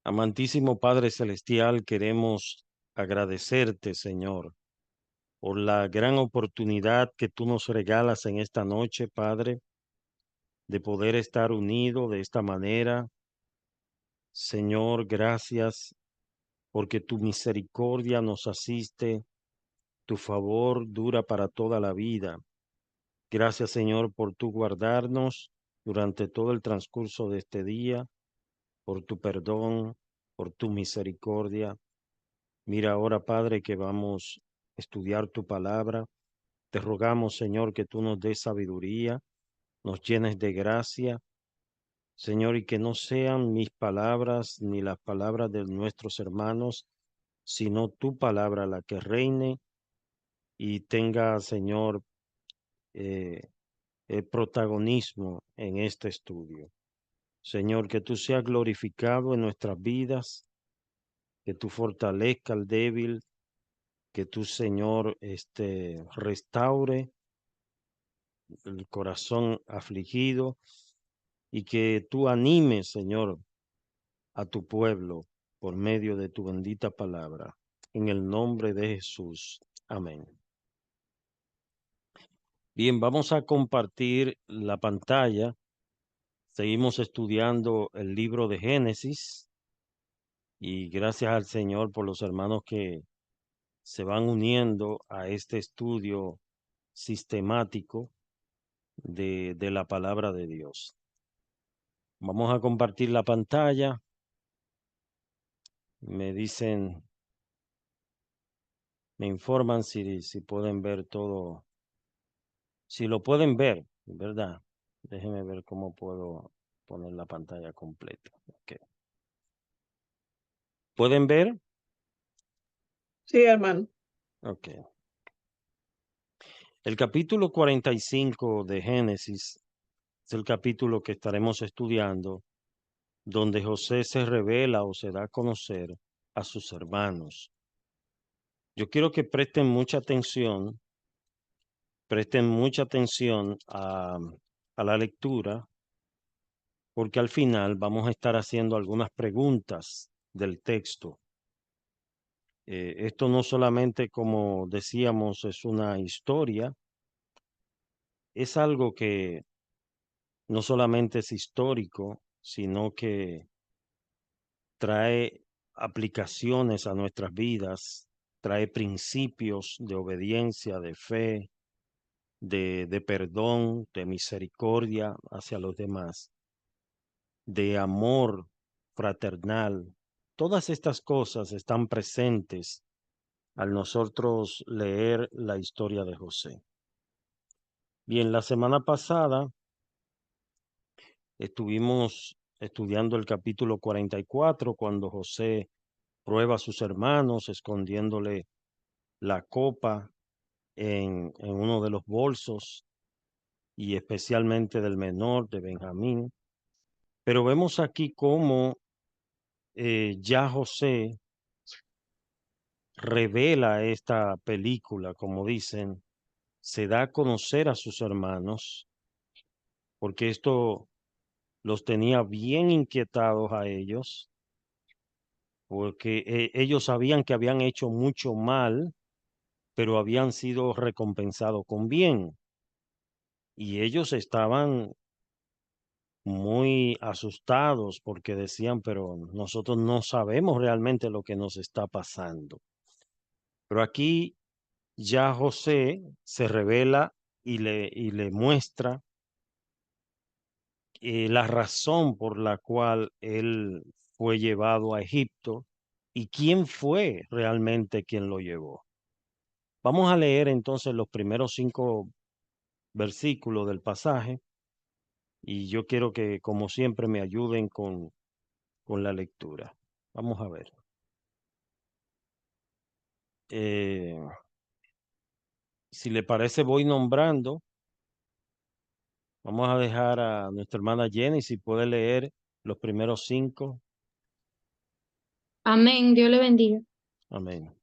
Amantísimo Padre Celestial, queremos agradecerte, Señor, por la gran oportunidad que tú nos regalas en esta noche, Padre, de poder estar unidos de esta manera. Señor, gracias porque tu misericordia nos asiste, tu favor dura para toda la vida. Gracias, Señor, por tu guardarnos durante todo el transcurso de este día, por tu perdón, por tu misericordia. Mira ahora, Padre, que vamos a estudiar tu palabra. Te rogamos, Señor, que tú nos des sabiduría, nos llenes de gracia, Señor, y que no sean mis palabras ni las palabras de nuestros hermanos, sino tu palabra la que reine y tenga, Señor, eh, el protagonismo en este estudio. Señor, que tú seas glorificado en nuestras vidas, que tú fortalezca al débil, que tú, Señor, restaure el corazón afligido y que tú animes, Señor, a tu pueblo por medio de tu bendita palabra. En el nombre de Jesús. Amén. Bien, vamos a compartir la pantalla. Seguimos estudiando el libro de Génesis y gracias al Señor por los hermanos que se van uniendo a este estudio sistemático de la palabra de Dios. Vamos a compartir la pantalla. Me dicen, me informan si pueden ver todo. Si lo pueden ver, ¿verdad? Déjenme ver cómo puedo poner la pantalla completa. Okay. ¿Pueden ver? Sí, hermano. Ok. El capítulo 45 de Génesis es el capítulo que estaremos estudiando, donde José se revela o se da a conocer a sus hermanos. Yo quiero que presten mucha atención a la lectura, porque al final vamos a estar haciendo algunas preguntas del texto. Esto no solamente, como decíamos, es una historia, es algo que no solamente es histórico, sino que trae aplicaciones a nuestras vidas, trae principios de obediencia, de fe, de perdón, de misericordia hacia los demás, de amor fraternal. Todas estas cosas están presentes al nosotros leer la historia de José. Bien, la semana pasada estuvimos estudiando el capítulo 44 cuando José prueba a sus hermanos escondiéndole la copa en uno de los bolsos y especialmente del menor de Benjamín. Pero vemos aquí cómo ya José revela esta película, como dicen, se da a conocer a sus hermanos, porque esto los tenía bien inquietados a ellos, porque ellos sabían que habían hecho mucho mal, pero habían sido recompensados con bien. Y ellos estaban muy asustados porque decían, pero nosotros no sabemos realmente lo que nos está pasando. Pero aquí ya José se revela y le muestra la razón por la cual él fue llevado a Egipto y quién fue realmente quien lo llevó. Vamos a leer entonces los primeros 5 versículos del pasaje y yo quiero que, como siempre, me ayuden con la lectura. Vamos a ver. Eh, si le parece, voy nombrando. Vamos a dejar a nuestra hermana Jenny si puede leer los primeros 5. Amén, Dios le bendiga. Amén.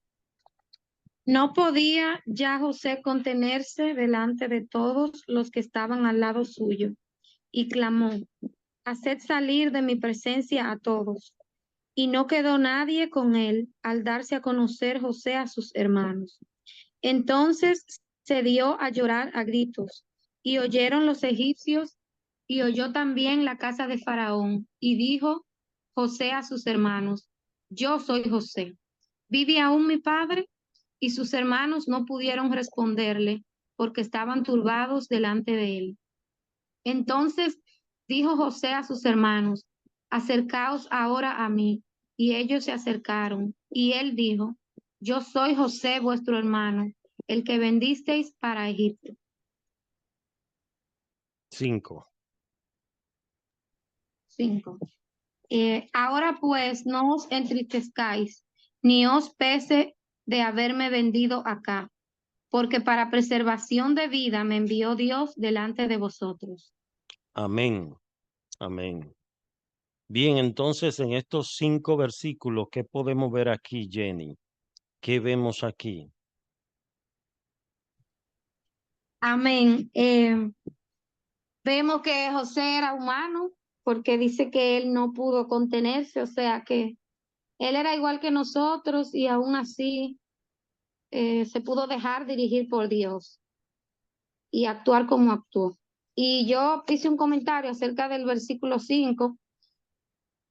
No podía ya José contenerse delante de todos los que estaban al lado suyo, y clamó: Haced salir de mi presencia a todos. y no quedó nadie con él al darse a conocer José a sus hermanos. Entonces se dio a llorar a gritos, y oyeron los egipcios, y oyó también la casa de Faraón, y dijo José a sus hermanos: Yo soy José. ¿Vive aún mi padre? Y sus hermanos no pudieron responderle, porque estaban turbados delante de él. Entonces dijo José a sus hermanos: Acercaos ahora a mí. Y ellos se acercaron. Y él dijo: Yo soy José vuestro hermano, el que vendisteis para Egipto. 5. 5. Ahora pues no os entristezcáis, ni os pese de haberme vendido acá, porque para preservación de vida me envió Dios delante de vosotros. Amén. Amén. Bien, entonces en estos 5 versículos, ¿qué podemos ver aquí, Jenny? ¿Qué vemos aquí? Amén. Vemos que José era humano, porque dice que él no pudo contenerse, o sea que él era igual que nosotros y aún así se pudo dejar dirigir por Dios y actuar como actuó. Y yo hice un comentario acerca del versículo 5,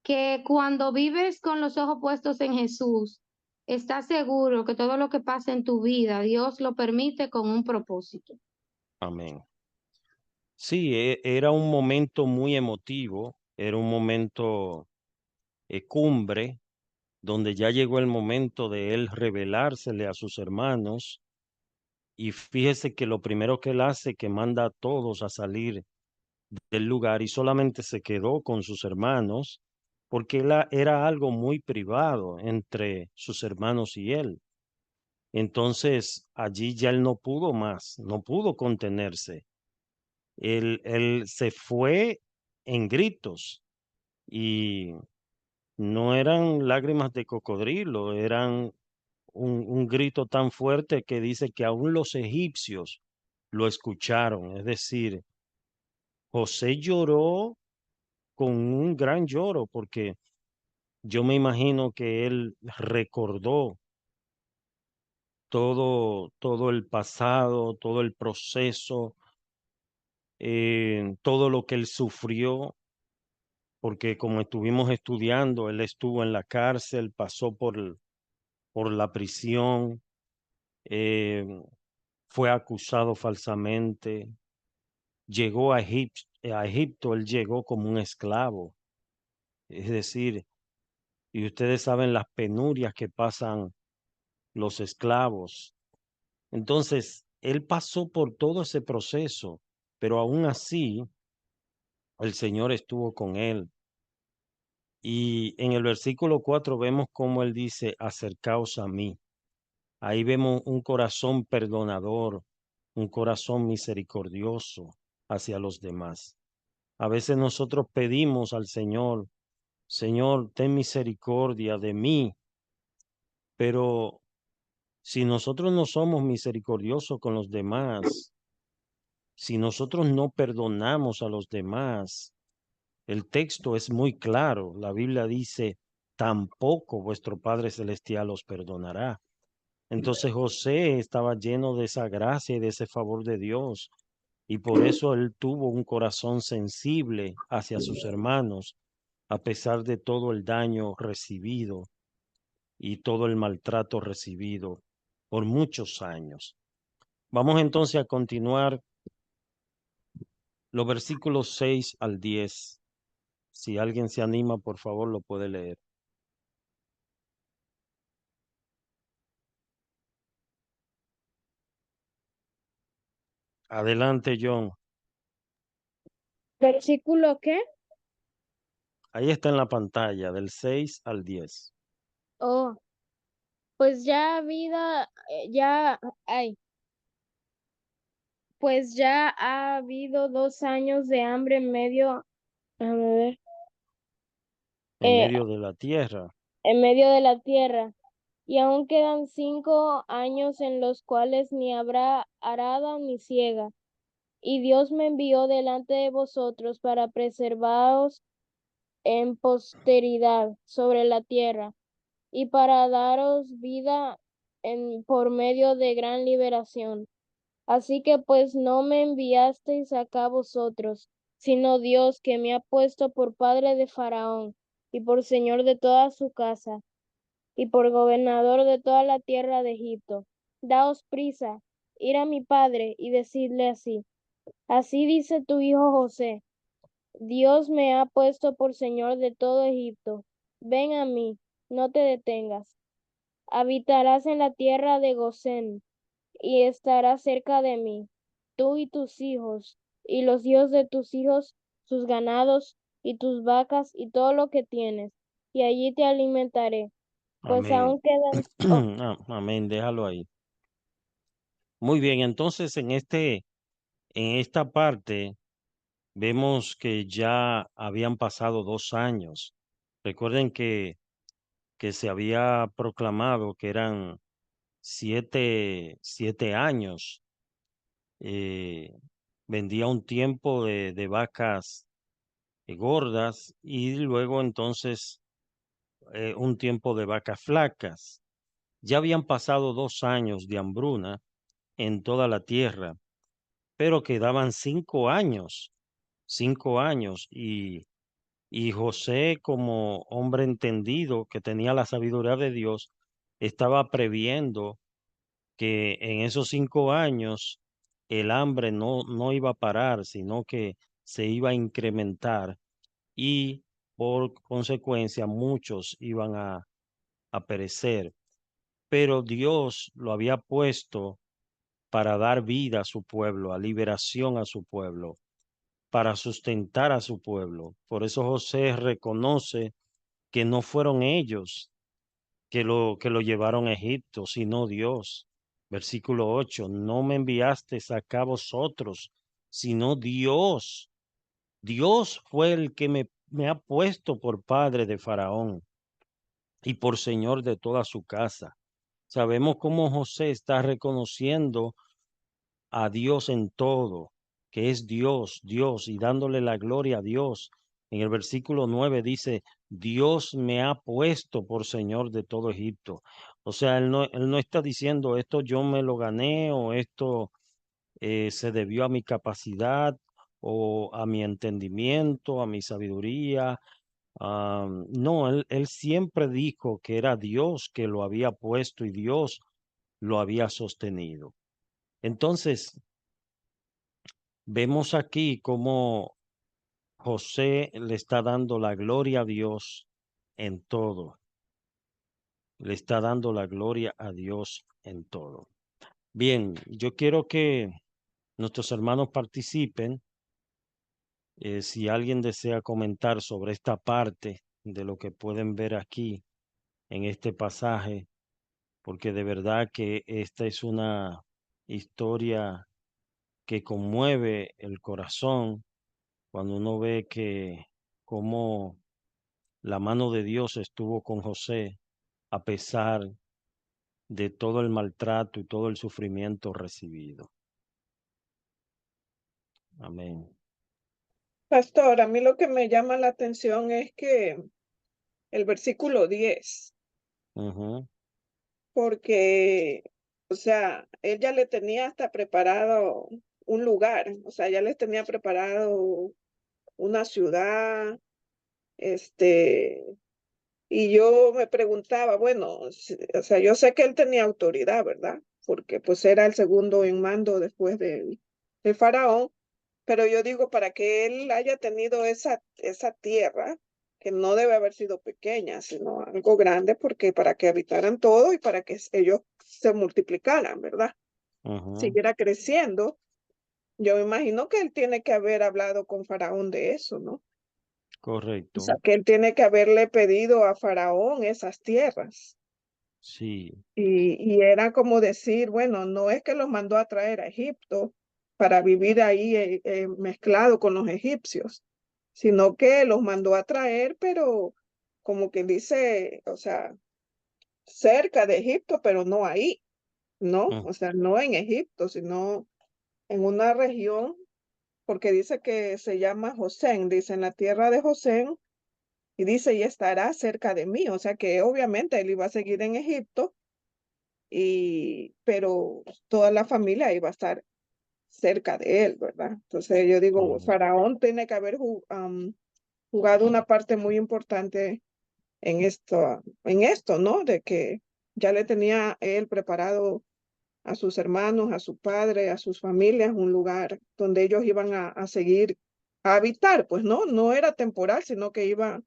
que cuando vives con los ojos puestos en Jesús, estás seguro que todo lo que pasa en tu vida, Dios lo permite con un propósito. Amén. Sí, era un momento muy emotivo, era un momento cumbre, donde ya llegó el momento de él revelársele a sus hermanos. Y fíjese que lo primero que él hace, que manda a todos a salir del lugar y solamente se quedó con sus hermanos, porque era algo muy privado entre sus hermanos y él. Entonces allí ya él no pudo más, no pudo contenerse. Él se fue en gritos y no eran lágrimas de cocodrilo, eran un grito tan fuerte que dice que aún los egipcios lo escucharon. Es decir, José lloró con un gran lloro porque yo me imagino que él recordó todo el pasado, todo el proceso, todo lo que él sufrió, porque como estuvimos estudiando, él estuvo en la cárcel, pasó por la prisión, eh, fue acusado falsamente, llegó a Egipto, él llegó como un esclavo. Es decir, y ustedes saben las penurias que pasan los esclavos. Entonces, él pasó por todo ese proceso, pero aún así el Señor estuvo con él. Y en el versículo 4 vemos cómo él dice: acercaos a mí. Ahí vemos un corazón perdonador, un corazón misericordioso hacia los demás. A veces nosotros pedimos al Señor: Señor, ten misericordia de mí, pero si nosotros no somos misericordiosos con los demás, si nosotros no perdonamos a los demás, el texto es muy claro. La Biblia dice: tampoco vuestro Padre Celestial os perdonará. Entonces José estaba lleno de esa gracia y de ese favor de Dios, y por eso él tuvo un corazón sensible hacia sus hermanos, a pesar de todo el daño recibido y todo el maltrato recibido por muchos años. Vamos entonces a continuar los versículos 6 al 10. Si alguien se anima, por favor, lo puede leer. Adelante, John. ¿Versículo qué? Ahí está en la pantalla, del 6 al 10. Oh, pues ya vida, pues ya ha habido 2 años de hambre a ver, En eh, medio de la tierra. en medio de la tierra, y aún quedan 5 años en los cuales ni habrá arada ni siega. Y Dios me envió delante de vosotros para preservaros en posteridad sobre la tierra, y para daros vida por medio de gran liberación. Así que pues no me enviasteis acá vosotros, sino Dios, que me ha puesto por padre de Faraón, y por señor de toda su casa, y por gobernador de toda la tierra de Egipto. Daos prisa, ir a mi padre, y decidle así: así dice tu hijo José: Dios me ha puesto por señor de todo Egipto. Ven a mí, no te detengas. Habitarás en la tierra de Gosén, y estarás cerca de mí, tú y tus hijos, y los hijos de tus hijos, sus ganados, y tus vacas, y todo lo que tienes, y allí te alimentaré, pues Amén. aún quedan... Oh, Amén, déjalo ahí. Muy bien, entonces en esta parte vemos que ya habían pasado 2 años. Recuerden que se había proclamado que eran 7 años. eh, Vendía un tiempo de vacas gordas y luego entonces un tiempo de vacas flacas. Ya habían pasado 2 años de hambruna en toda la tierra, pero quedaban 5 años, 5 años y José, como hombre entendido que tenía la sabiduría de Dios, estaba previendo que en esos 5 años el hambre no iba a parar, sino que se iba a incrementar y por consecuencia muchos iban a perecer. Pero Dios lo había puesto para dar vida a su pueblo, a liberación a su pueblo, para sustentar a su pueblo. Por eso José reconoce que no fueron ellos que lo llevaron a Egipto, sino Dios. Versículo 8, no me enviasteis acá vosotros, sino Dios. Dios fue el que me ha puesto por padre de Faraón y por señor de toda su casa. Sabemos cómo José está reconociendo a Dios en todo, que es Dios, Dios, y dándole la gloria a Dios. En el versículo 9 dice, Dios me ha puesto por Señor de todo Egipto. O sea, él no está diciendo esto yo me lo gané o esto se debió a mi capacidad o a mi entendimiento, a mi sabiduría. No, él siempre dijo que era Dios que lo había puesto y Dios lo había sostenido. Entonces, vemos aquí cómo José le está dando la gloria a Dios en todo. Le está dando la gloria a Dios en todo. Bien, yo quiero que nuestros hermanos participen. Si alguien desea comentar sobre esta parte de lo que pueden ver aquí en este pasaje, porque de verdad que esta es una historia que conmueve el corazón cuando uno ve que cómo la mano de Dios estuvo con José a pesar de todo el maltrato y todo el sufrimiento recibido. Amén. Pastor, a mí lo que me llama la atención es que el versículo 10, Ujú, porque, o sea, él ya le tenía hasta preparado un lugar, o sea, ya les tenía preparado una ciudad, este, y yo me preguntaba, bueno, o sea, yo sé que él tenía autoridad, ¿verdad? Porque pues era el segundo en mando después de Faraón, pero yo digo, para que él haya tenido esa tierra, que no debe haber sido pequeña, sino algo grande, porque para que habitaran todo y para que ellos se multiplicaran, ¿verdad? ujú, Siguiera creciendo. Yo me imagino que él tiene que haber hablado con Faraón de eso, ¿no? O sea, correcto. que él tiene que haberle pedido a Faraón esas tierras. Sí. Y era como decir, bueno, no es que los mandó a traer a Egipto para vivir ahí mezclado con los egipcios, sino que los mandó a traer, pero como quien dice, o sea, cerca de Egipto, pero no ahí, ¿no? Mm, O sea, no en Egipto, sino en una región, porque dice que se llama Josén, dice en la tierra de Josén, Y dice, y estará cerca de mí. O sea que obviamente él iba a seguir en Egipto, pero toda la familia iba a estar cerca de él, ¿verdad? Entonces yo digo, Correcto. Faraón tiene que haber jugado una parte muy importante en esto, ¿no? De que ya le tenía él preparado a sus hermanos, a su padre, a sus familias, un lugar donde ellos iban a seguir a habitar, pues no, no era temporal, sino que iba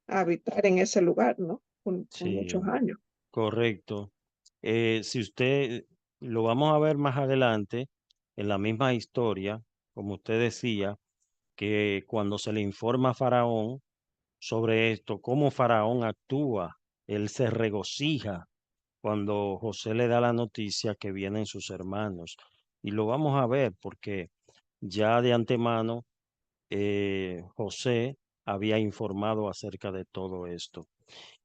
a habitar en ese lugar, ¿no? Por Sí, muchos años. correcto. Si usted lo vamos a ver más adelante en la misma historia, como usted decía, que cuando se le informa a Faraón sobre esto, cómo Faraón actúa, él se regocija cuando José le da la noticia que vienen sus hermanos. Y lo vamos a ver porque ya de antemano José había informado acerca de todo esto.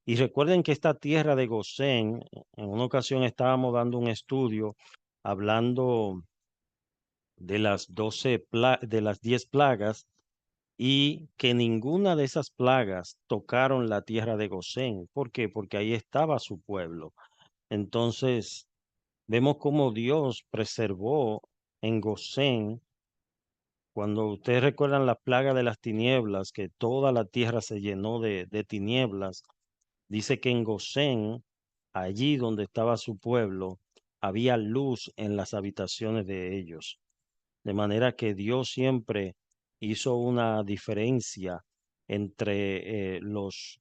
Y recuerden que esta tierra de Gosén, en una ocasión estábamos dando un estudio hablando de las 10 plagas y que ninguna de esas plagas tocaron la tierra de Gosén. ¿Por qué? Porque ahí estaba su pueblo. Entonces, vemos cómo Dios preservó en Gosén, cuando ustedes recuerdan la plaga de las tinieblas, que toda la tierra se llenó de tinieblas. Dice que en Gosén, allí donde estaba su pueblo, había luz en las habitaciones de ellos. De manera que Dios siempre hizo una diferencia entre los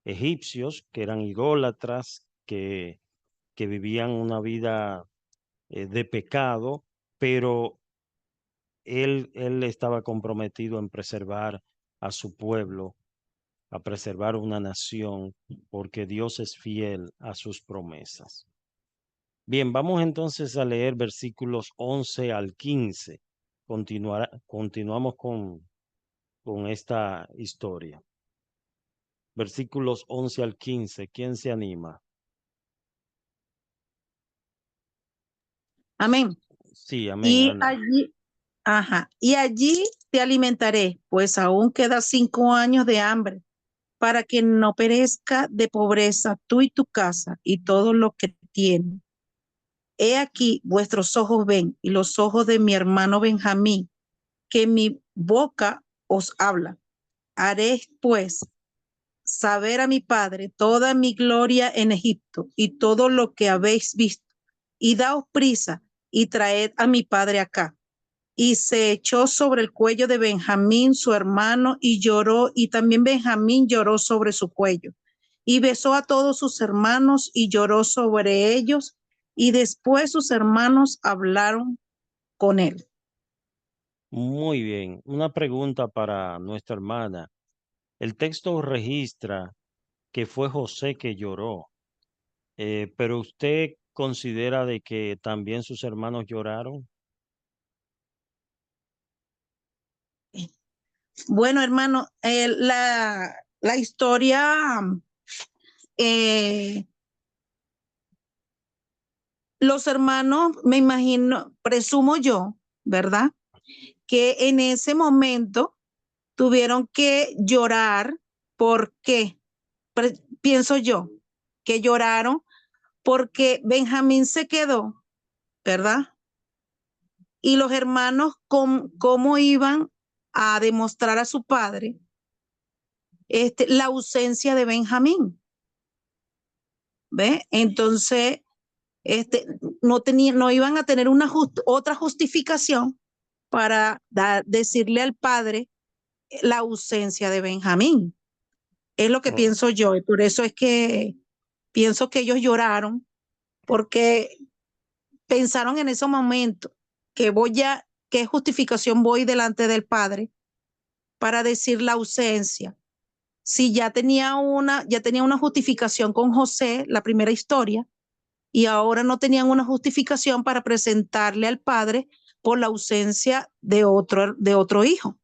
egipcios, que eran idólatras, que vivían una vida de pecado, pero él estaba comprometido en preservar a su pueblo, a preservar una nación, porque Dios es fiel a sus promesas. Bien, vamos entonces a leer versículos 11 al 15. Continuamos con esta historia. Versículos 11 al 15. ¿Quién se anima? Amén. Sí, amén, Y Ana. allí, y allí te alimentaré, pues aún queda 5 años de hambre, para que no perezca de pobreza tú y tu casa y todo lo que tienes. He aquí vuestros ojos ven y los ojos de mi hermano Benjamín, que mi boca os habla. Haré pues saber a mi padre toda mi gloria en Egipto y todo lo que habéis visto. Y daos prisa y traed a mi padre acá. Y se echó sobre el cuello de Benjamín, su hermano, y lloró, y también Benjamín lloró sobre su cuello. Y besó a todos sus hermanos y lloró sobre ellos, y después sus hermanos hablaron con él. Muy bien. Una pregunta para nuestra hermana. El texto registra que fue José que lloró, pero ¿usted considera de que también sus hermanos lloraron? Bueno, hermano, la historia, eh, los hermanos, me imagino, presumo yo, ¿verdad? Que en ese momento tuvieron que llorar. ¿Por qué? Pienso yo que lloraron porque Benjamín se quedó, ¿verdad? Y los hermanos, ¿cómo iban a demostrar a su padre la ausencia de Benjamín? ¿Ve? Entonces, no iban a tener otra justificación para decirle al padre la ausencia de Benjamín. Es lo que Oh, pienso yo, y por eso es que pienso que ellos lloraron, porque pensaron en ese momento que qué justificación voy delante del padre para decir la ausencia. Si ya tenía una justificación con José, la primera historia, y ahora no tenían una justificación para presentarle al padre por la ausencia de otro hijo.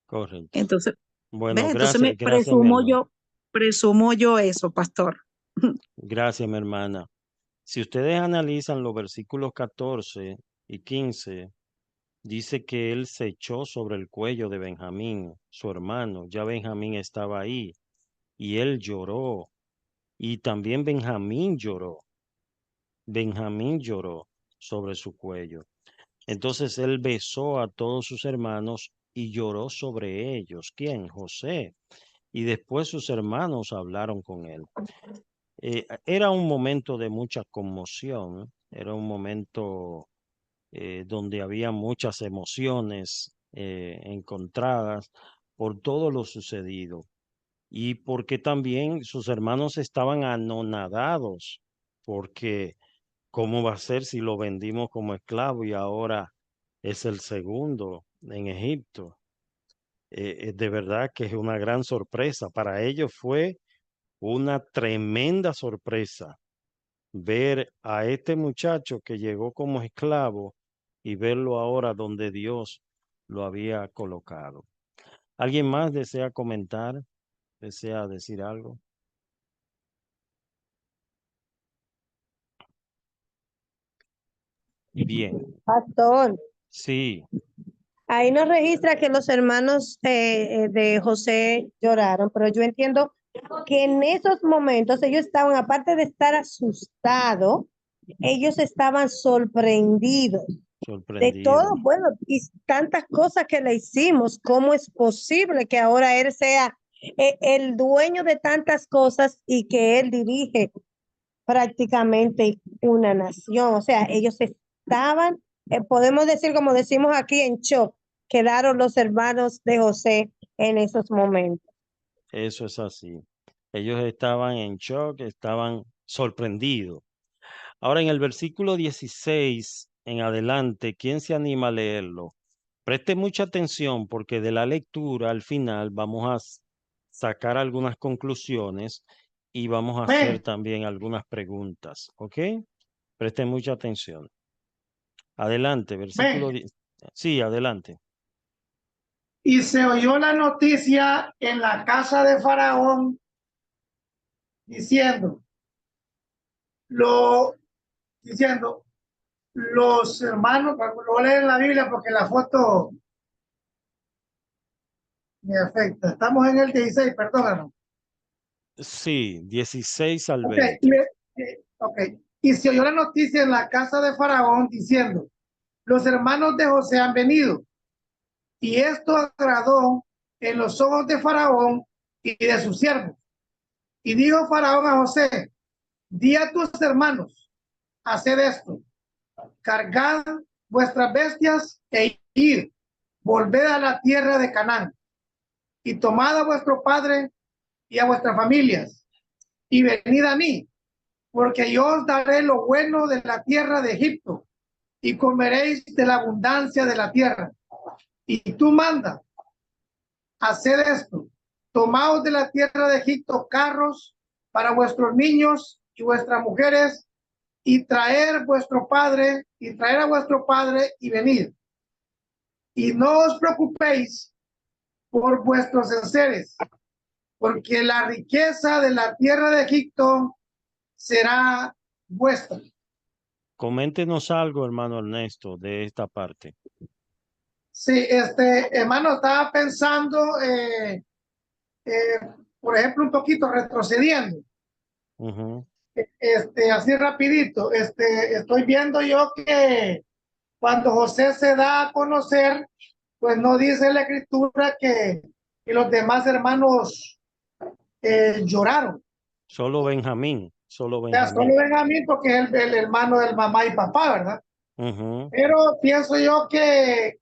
correcto. Entonces, ¿ves? Bueno, Entonces gracias, mi hermana. presumo yo eso, pastor. Gracias, mi hermana. Si ustedes analizan los versículos 14 y 15, dice que él se echó sobre el cuello de Benjamín, su hermano. Ya Benjamín estaba ahí y él lloró. Y también Benjamín lloró. Benjamín lloró sobre su cuello. Entonces él besó a todos sus hermanos y lloró sobre ellos. ¿Quién? José. Y después sus hermanos hablaron con él. Era un momento de mucha conmoción, era un momento donde había muchas emociones encontradas por todo lo sucedido y porque también sus hermanos estaban anonadados, porque ¿cómo va a ser si lo vendimos como esclavo y ahora es el segundo en Egipto? De verdad que es una gran sorpresa. Para ellos fue una tremenda sorpresa ver a este muchacho que llegó como esclavo y verlo ahora donde Dios lo había colocado. ¿Alguien más desea comentar? ¿Desea decir algo? Bien, Pastor, sí, ahí nos registra que los hermanos de José lloraron, pero yo entiendo que en esos momentos ellos estaban, aparte de estar asustados, ellos estaban sorprendidos de todo, sorprendido. bueno, y tantas cosas que le hicimos. ¿Cómo es posible que ahora él sea el dueño de tantas cosas y que él dirige prácticamente una nación? O sea, ellos estaban, podemos decir, como decimos aquí, en shock. Quedaron los hermanos de José en esos momentos. Eso es así. Ellos estaban en shock, estaban sorprendidos. Ahora en el versículo 16 en adelante, ¿quién se anima a leerlo? Preste mucha atención porque de la lectura al final vamos a sacar algunas conclusiones y vamos a hacer también algunas preguntas, ¿ok? Preste mucha atención. Adelante, versículo 10. Sí, adelante. Y se oyó la noticia en la casa de Faraón diciendo, lo, diciendo, los hermanos, lo voy a leer en la Biblia porque la foto me afecta. Estamos en el 16, perdónanos. Sí, 16 al Ok, 20. ok. Y se oyó la noticia en la casa de Faraón diciendo, los hermanos de José han venido. Y esto agradó en los ojos de Faraón y de sus siervos. Y dijo Faraón a José, di a tus hermanos, haced esto, cargad vuestras bestias e id, volved a la tierra de Canaán, y tomad a vuestro padre y a vuestras familias, y venid a mí, porque yo os daré lo bueno de la tierra de Egipto, y comeréis de la abundancia de la tierra. Y tú manda, haced esto, tomaos de la tierra de Egipto carros para vuestros niños y vuestras mujeres, y traer a vuestro padre y venid. Y no os preocupéis por vuestros enseres, porque la riqueza de la tierra de Egipto será vuestra. Coméntenos algo, hermano Ernesto, de esta parte. Sí, hermano, estaba pensando, por ejemplo, un poquito retrocediendo. Así rapidito, estoy viendo yo que cuando José se da a conocer, pues no dice la escritura que los demás hermanos lloraron. Solo Benjamín, solo O sea, Benjamín. solo Benjamín porque es el hermano del mamá y papá, ¿verdad? Pero pienso yo que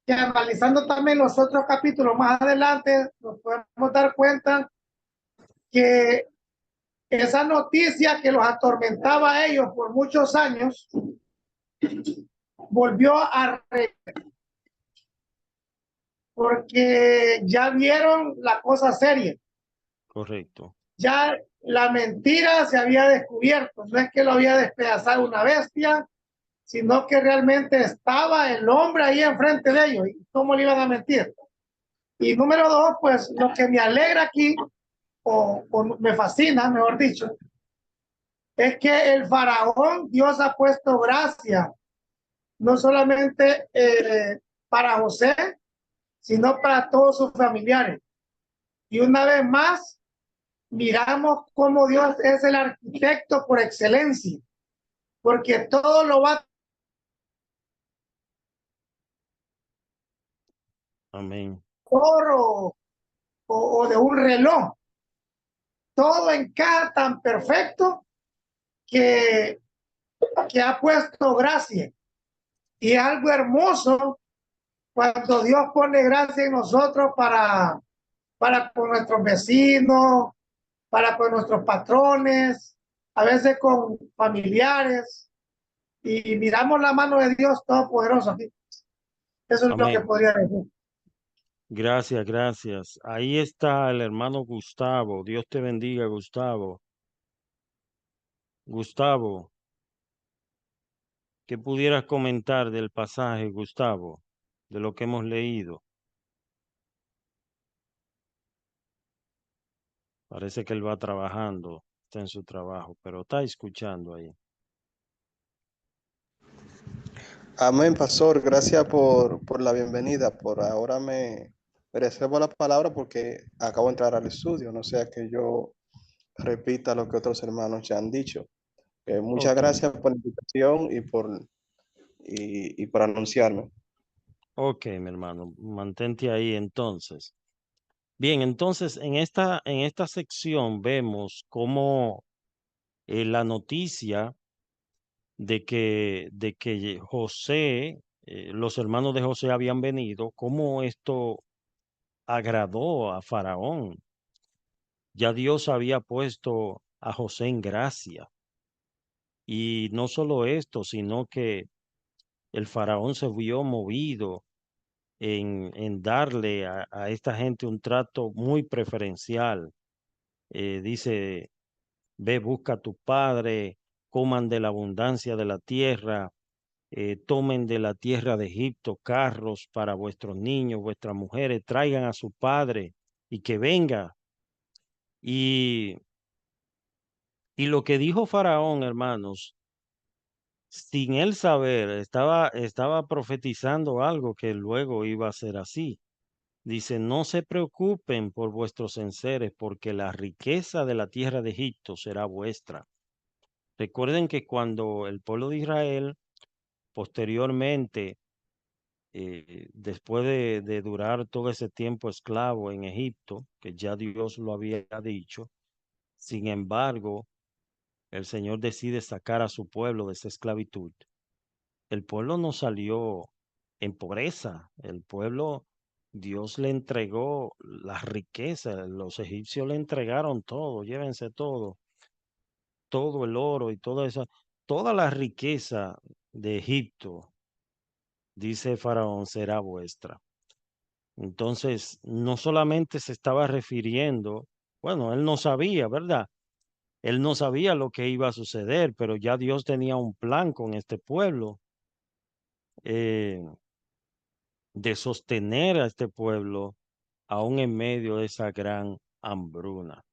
analizando también los otros capítulos más adelante, nos podemos dar cuenta que esa noticia que los atormentaba a ellos por muchos años volvió a porque ya vieron la cosa seria. Correcto. Ya la mentira se había descubierto. No es que lo había despedazado una bestia, sino que realmente estaba el hombre ahí enfrente de ellos. ¿Y cómo le iban a mentir? Y número dos, pues lo que me alegra aquí, o me fascina, mejor dicho, es que el faraón, Dios ha puesto gracia no solamente para José, sino para todos sus familiares. Y una vez más, miramos cómo Dios es el arquitecto por excelencia, porque todo lo va Amén. oro o de un reloj. Todo encaja tan perfecto que ha puesto gracia. Y es algo hermoso cuando Dios pone gracia en nosotros para con nuestros vecinos, para con nuestros patrones, a veces con familiares, y miramos la mano de Dios Todopoderoso aquí. Eso es lo que Amén. podría decir. Gracias, gracias. Ahí está el hermano Gustavo. Dios te bendiga, Gustavo. Gustavo, ¿qué pudieras comentar del pasaje, Gustavo, de lo que hemos leído? Parece que él va trabajando, está en su trabajo, pero está escuchando ahí. Amén, pastor. Gracias por la bienvenida. Por ahora me reservo la palabra porque acabo de entrar al estudio, no sea que yo repita lo que otros hermanos ya han dicho. Muchas Ok, gracias por la invitación y por anunciarme. ok, mi hermano, mantente ahí entonces. Bien, entonces en esta sección vemos cómo la noticia de que José, los hermanos de José habían venido, cómo esto agradó a Faraón. Ya Dios había puesto a José en gracia. Y no solo esto, sino que el Faraón se vio movido en darle a esta gente un trato muy preferencial. Dice, ve, busca a tu padre, coman de la abundancia de la tierra, tomen de la tierra de Egipto carros para vuestros niños, vuestras mujeres, traigan a su padre y que venga. Y, y lo que dijo Faraón, hermanos, sin él saber, estaba profetizando algo que luego iba a ser así. Dice, no se preocupen por vuestros enseres, porque la riqueza de la tierra de Egipto será vuestra. Recuerden que cuando el pueblo de Israel posteriormente, después de durar todo ese tiempo esclavo en Egipto, que ya Dios lo había dicho, sin embargo, el Señor decide sacar a su pueblo de esa esclavitud. El pueblo no salió en pobreza, el pueblo, Dios le entregó las riquezas, los egipcios le entregaron todo, llévense todo el oro y toda la riqueza de Egipto, dice Faraón, será vuestra. Entonces, no solamente se estaba refiriendo, bueno, él no sabía, ¿verdad? Él no sabía lo que iba a suceder, pero ya Dios tenía un plan con este pueblo. De sostener a este pueblo aún en medio de esa gran hambruna.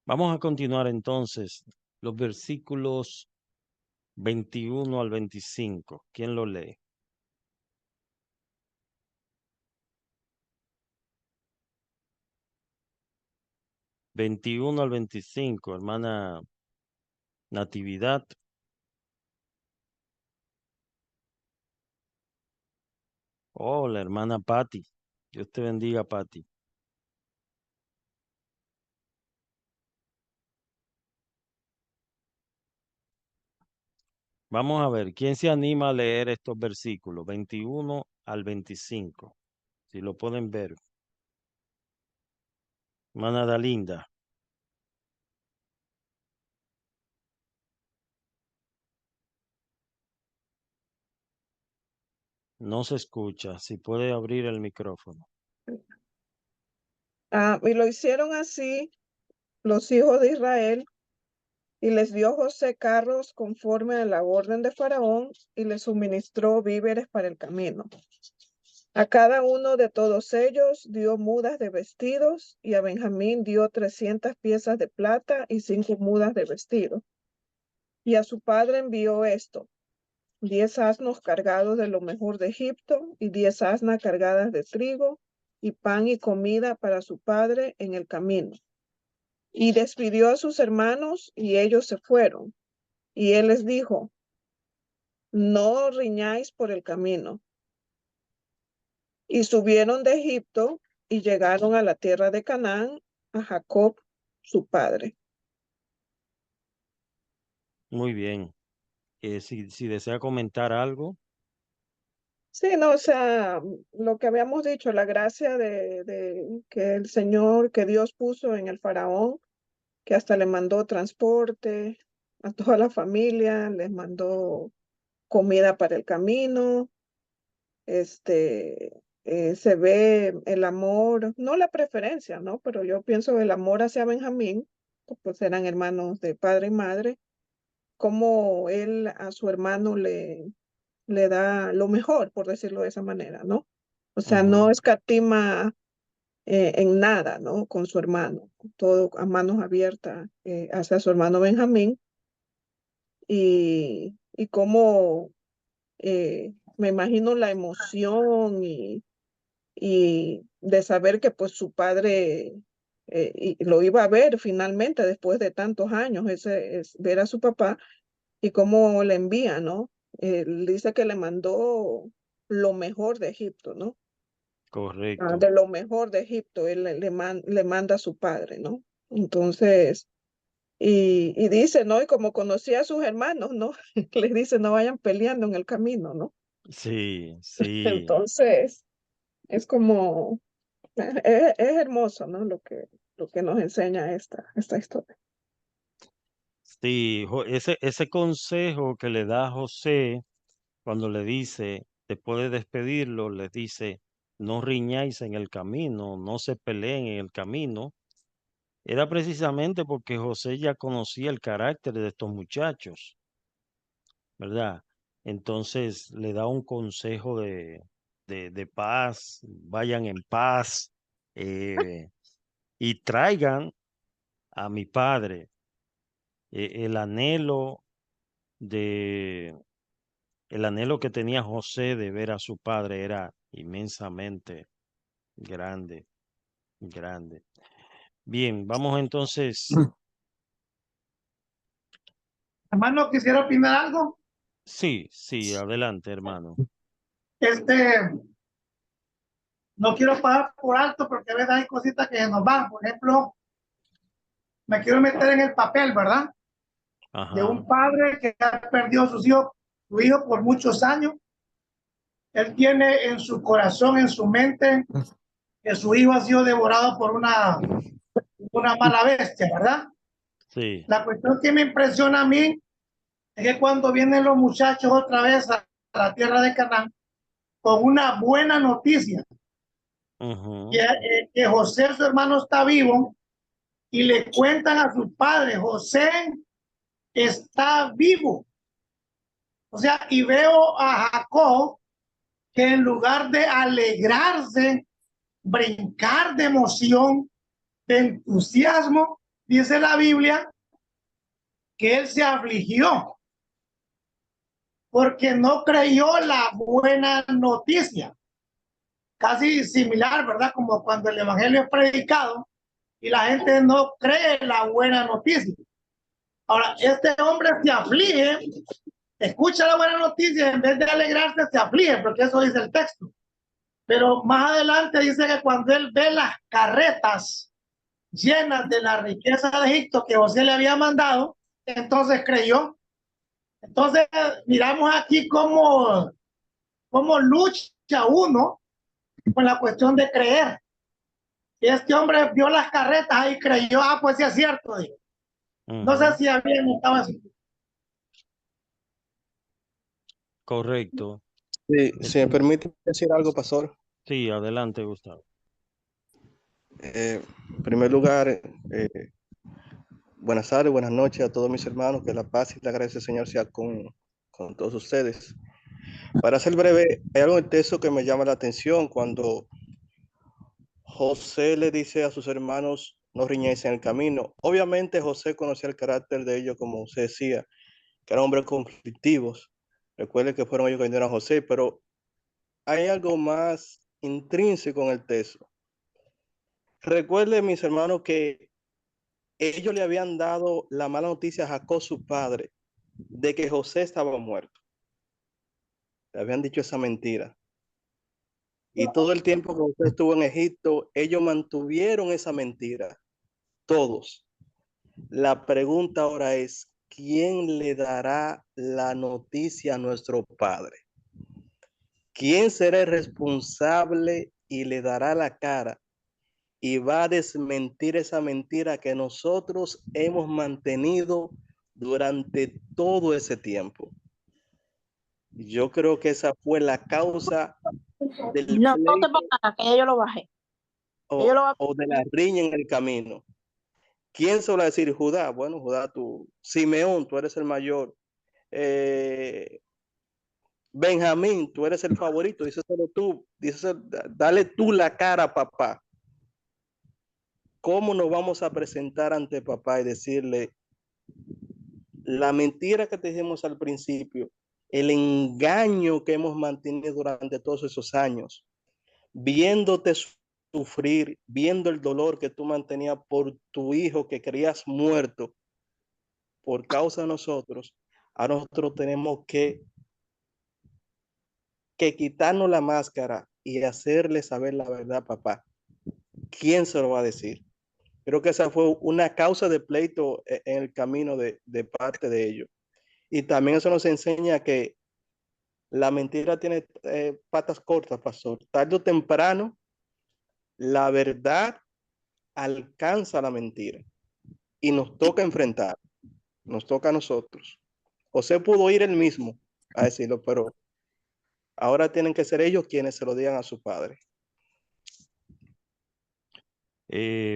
Vamos a continuar entonces los versículos 21 al 25. ¿Quién lo lee? 21 al 25, hermana Natividad. Oh, la hermana Patti. Dios te bendiga, Patti. Vamos a ver, ¿quién se anima a leer estos versículos? 21 al 25. Si lo pueden ver. Hermana Dalinda. No se escucha. Si puede abrir el micrófono. Y lo hicieron así los hijos de Israel, y les dio José carros conforme a la orden de Faraón, y les suministró víveres para el camino. A cada uno de todos ellos dio mudas de vestidos, y a Benjamín dio 300 piezas de plata y 5 mudas de vestido. Y a su padre envió esto: 10 asnos cargados de lo mejor de Egipto y 10 asnas cargadas de trigo y pan y comida para su padre en el camino. Y despidió a sus hermanos y ellos se fueron. Y él les dijo, no riñáis por el camino. Y subieron de Egipto y llegaron a la tierra de Canaán, a Jacob, su padre. Muy bien. Si desea comentar algo. Sí, no, o sea, lo que habíamos dicho, la gracia de que el Señor, que Dios puso en el faraón, que hasta le mandó transporte a toda la familia, les mandó comida para el camino, se ve el amor, no la preferencia, ¿no? Pero yo pienso el amor hacia Benjamín, pues eran hermanos de padre y madre, como él a su hermano le da lo mejor, por decirlo de esa manera, ¿no? O sea, no escatima en nada, ¿no? Con su hermano, todo a manos abiertas hacia su hermano Benjamín y cómo me imagino la emoción y de saber que pues su padre y lo iba a ver finalmente después de tantos años, ver a su papá y cómo le envía, ¿no? Dice que le mandó lo mejor de Egipto, ¿no? Correcto. De lo mejor de Egipto, él le manda a su padre, ¿no? Entonces, y dice, ¿no? Y como conocía a sus hermanos, ¿no? Les dice, no vayan peleando en el camino, ¿no? Sí, sí. Entonces, es como, es hermoso, ¿no? Lo que nos enseña esta historia. Sí, ese consejo que le da José cuando le dice, después de despedirlo, les dice, no riñáis en el camino, no se peleen en el camino, era precisamente porque José ya conocía el carácter de estos muchachos, ¿verdad? Entonces le da un consejo de paz, vayan en paz y traigan a mi padre. El anhelo de el anhelo que tenía José de ver a su padre era inmensamente grande, grande. Bien, vamos entonces. Hermano, quisiera opinar algo. Sí, adelante, hermano. No quiero pagar por alto porque a veces hay cositas que nos van. Por ejemplo, me quiero meter en el papel, ¿verdad? De un Ajá, padre que ha perdido a su hijo por muchos años. Él tiene en su corazón, en su mente, que su hijo ha sido devorado por una mala bestia, ¿verdad? sí. La cuestión que me impresiona a mí es que cuando vienen los muchachos otra vez a la tierra de Canaán con una buena noticia, Ujú, que José, su hermano, está vivo, y le cuentan a su padre, José está vivo. O sea, y veo a Jacob que en lugar de alegrarse, brincar de emoción, de entusiasmo, dice la Biblia que él se afligió porque no creyó la buena noticia. Casi similar, ¿verdad? Como cuando el evangelio es predicado y la gente no cree la buena noticia. Ahora, este hombre se aflige, escucha la buena noticia, en vez de alegrarse, se aflige, porque eso dice el texto. Pero más adelante dice que cuando él ve las carretas llenas de la riqueza de Egipto que José le había mandado, entonces creyó. Entonces, miramos aquí cómo lucha uno con la cuestión de creer. Y este hombre vio las carretas y creyó, pues sí es cierto. Dijo. No sé si había notado eso. correcto. Sí, si me permite decir algo, pastor. Sí, adelante, Gustavo. En primer lugar, buenas tardes, buenas noches a todos mis hermanos. Que la paz y la gracia del Señor sea con todos ustedes. Para ser breve, hay algo en el texto que me llama la atención cuando José le dice a sus hermanos, no riñáis en el camino. Obviamente José conocía el carácter de ellos, como usted decía, que eran hombres conflictivos, Recuerden que fueron ellos que vendieron a José, pero hay algo más intrínseco en el texto. Recuerden, mis hermanos, que ellos le habían dado la mala noticia a Jacob, su padre, de que José estaba muerto. Le habían dicho esa mentira. Y todo el tiempo que José estuvo en Egipto, ellos mantuvieron esa mentira. Todos. La pregunta ahora es, ¿quién le dará la noticia a nuestro padre? ¿Quién será el responsable y le dará la cara y va a desmentir esa mentira que nosotros hemos mantenido durante todo ese tiempo? Yo creo que esa fue la causa del No, no te pleito pongas, que ya yo lo bajé. Yo lo o de la riña en el camino. ¿Quién se va a decir? Judá. Bueno, Judá, tú. Simeón, tú eres el mayor. Benjamín, tú eres el favorito. Díselo tú. Díselo, dale tú la cara, papá. ¿Cómo nos vamos a presentar ante papá y decirle la mentira que te dijimos al principio, el engaño que hemos mantenido durante todos esos años, viéndote sufrir, viendo el dolor que tú mantenías por tu hijo que creías muerto por causa de nosotros, a nosotros tenemos que quitarnos la máscara y hacerle saber la verdad, papá. ¿Quién se lo va a decir? Creo que esa fue una causa de pleito en el camino de parte de ellos. Y también eso nos enseña que la mentira tiene patas cortas, pastor. Tarde o temprano, la verdad alcanza la mentira y nos toca enfrentar, nos toca a nosotros. José pudo ir él mismo a decirlo, pero ahora tienen que ser ellos quienes se lo digan a su padre.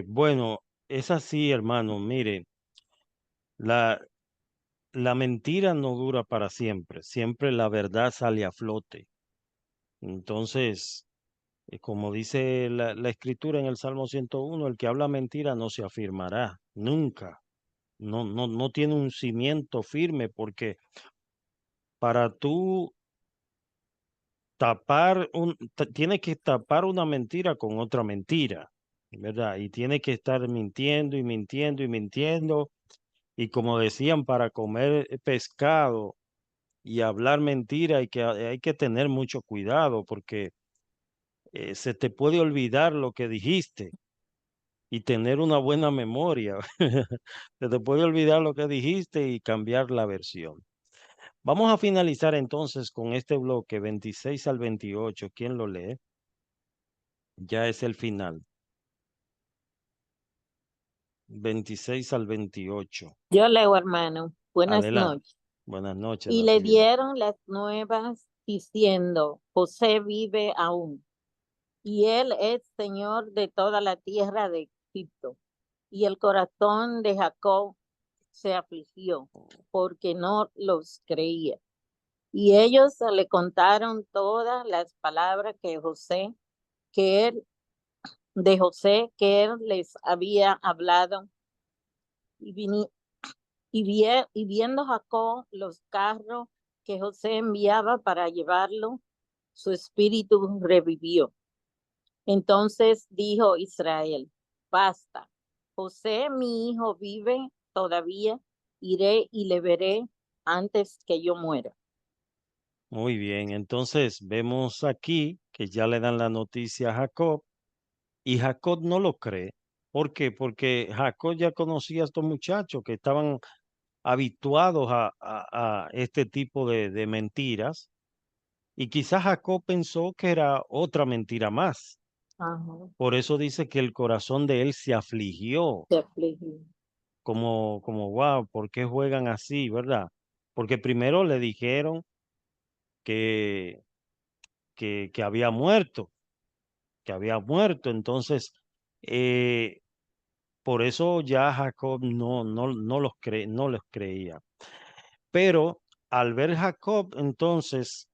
Bueno, es así, hermano. Mire, la mentira no dura para siempre. Siempre la verdad sale a flote. Entonces, como dice la escritura en el Salmo 101, el que habla mentira no se afirmará nunca. No tiene un cimiento firme porque para tú tiene que tapar una mentira con otra mentira, ¿verdad? Y tiene que estar mintiendo y mintiendo y mintiendo. Y como decían, para comer pescado y hablar mentira hay que tener mucho cuidado porque se te puede olvidar lo que dijiste y tener una buena memoria. Se te puede olvidar lo que dijiste y cambiar la versión. Vamos a finalizar entonces con este bloque 26 al 28. ¿Quién lo lee? Ya es el final. 26 al 28. Yo leo, hermano. Buenas Adelante. noches. Buenas noches, Y le Natalia. dieron las nuevas diciendo, José vive aún, y él es señor de toda la tierra de Egipto. Y el corazón de Jacob se afligió, porque no los creía. Y ellos le contaron todas las palabras que él, de José, que él les había hablado. Y, y viendo Jacob los carros que José enviaba para llevarlo, su espíritu revivió. Entonces dijo Israel, basta, José mi hijo vive todavía, iré y le veré antes que yo muera. Muy bien, entonces vemos aquí que ya le dan la noticia a Jacob y Jacob no lo cree. ¿Por qué? Porque Jacob ya conocía a estos muchachos que estaban habituados a este tipo de mentiras y quizás Jacob pensó que era otra mentira más. Ajá, Por eso dice que el corazón de él se afligió, se afligió. como, wow, ¿por qué juegan así, verdad? Porque primero le dijeron que, que había muerto, entonces, eh, por eso ya Jacob no los creía. Pero al ver Jacob, entonces,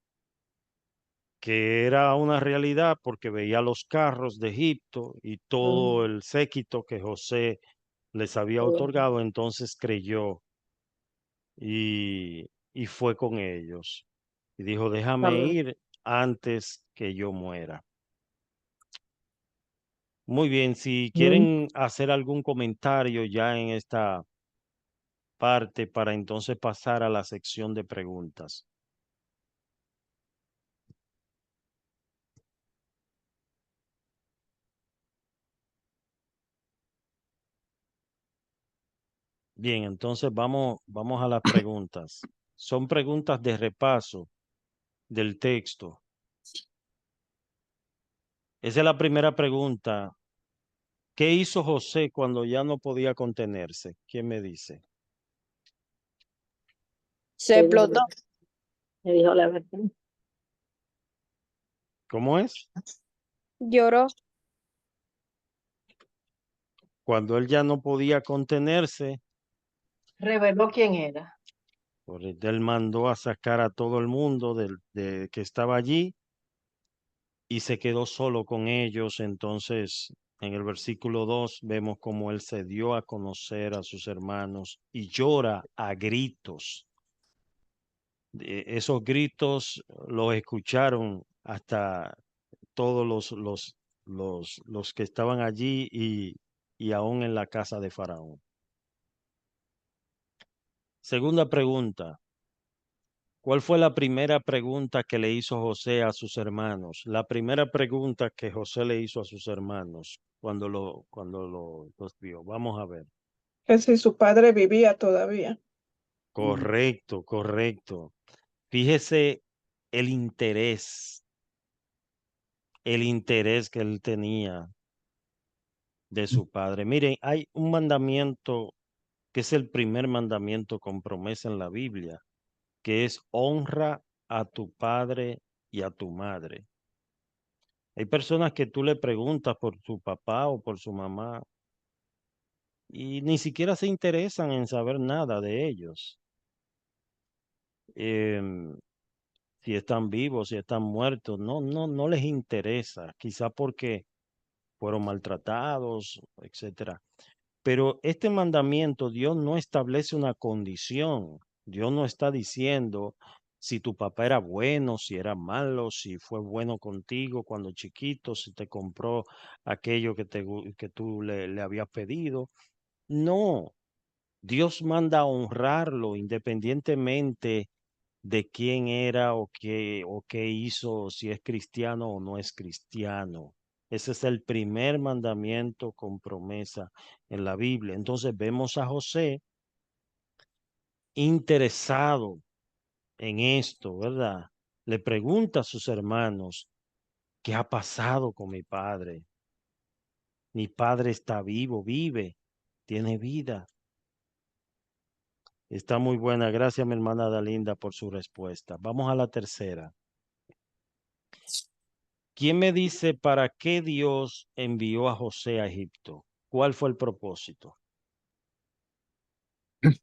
que era una realidad porque veía los carros de Egipto y todo el séquito que José les había otorgado, entonces creyó y fue con ellos. Y dijo, déjame Amén. ir antes que yo muera. Muy bien, si quieren hacer algún comentario ya en esta parte para entonces pasar a la sección de preguntas. Bien, entonces vamos a las preguntas. Son preguntas de repaso del texto. Esa es la primera pregunta. ¿Qué hizo José cuando ya no podía contenerse? ¿Quién me dice? Se explotó. Me dijo la verdad. ¿Cómo es? Lloró. Cuando él ya no podía contenerse, Reveló quién era. él mandó a sacar a todo el mundo que estaba allí y se quedó solo con ellos. Entonces, en el versículo 2 vemos cómo él se dio a conocer a sus hermanos y llora a gritos. Esos gritos los escucharon hasta todos los que estaban allí y aún en la casa de Faraón. Segunda pregunta. ¿Cuál fue la primera pregunta que le hizo José a sus hermanos? La primera pregunta que José le hizo a sus hermanos cuando los vio. Vamos a ver. Que si su padre vivía todavía. Correcto, correcto. Fíjese el interés que él tenía de su padre. Miren, hay un mandamiento que es el primer mandamiento con promesa en la Biblia, que es honra a tu padre y a tu madre. Hay personas que tú le preguntas por su papá o por su mamá y ni siquiera se interesan en saber nada de ellos. Em, si están vivos, si están muertos, no les interesa, quizá porque fueron maltratados, etcétera. Pero este mandamiento, Dios no establece una condición. Dios no está diciendo si tu papá era bueno, si era malo, si fue bueno contigo cuando chiquito, si te compró aquello que tú le habías pedido. No, Dios manda a honrarlo independientemente de quién era o qué hizo, si es cristiano o no es cristiano. Ese es el primer mandamiento con promesa en la Biblia. Entonces vemos a José interesado en esto, ¿verdad? Le pregunta a sus hermanos, ¿qué ha pasado con mi padre? Mi padre está vivo, vive, tiene vida. Está muy buena. Gracias, mi hermana Dalinda, por su respuesta. Vamos a la tercera. ¿Quién me dice para qué Dios envió a José a Egipto? ¿Cuál fue el propósito?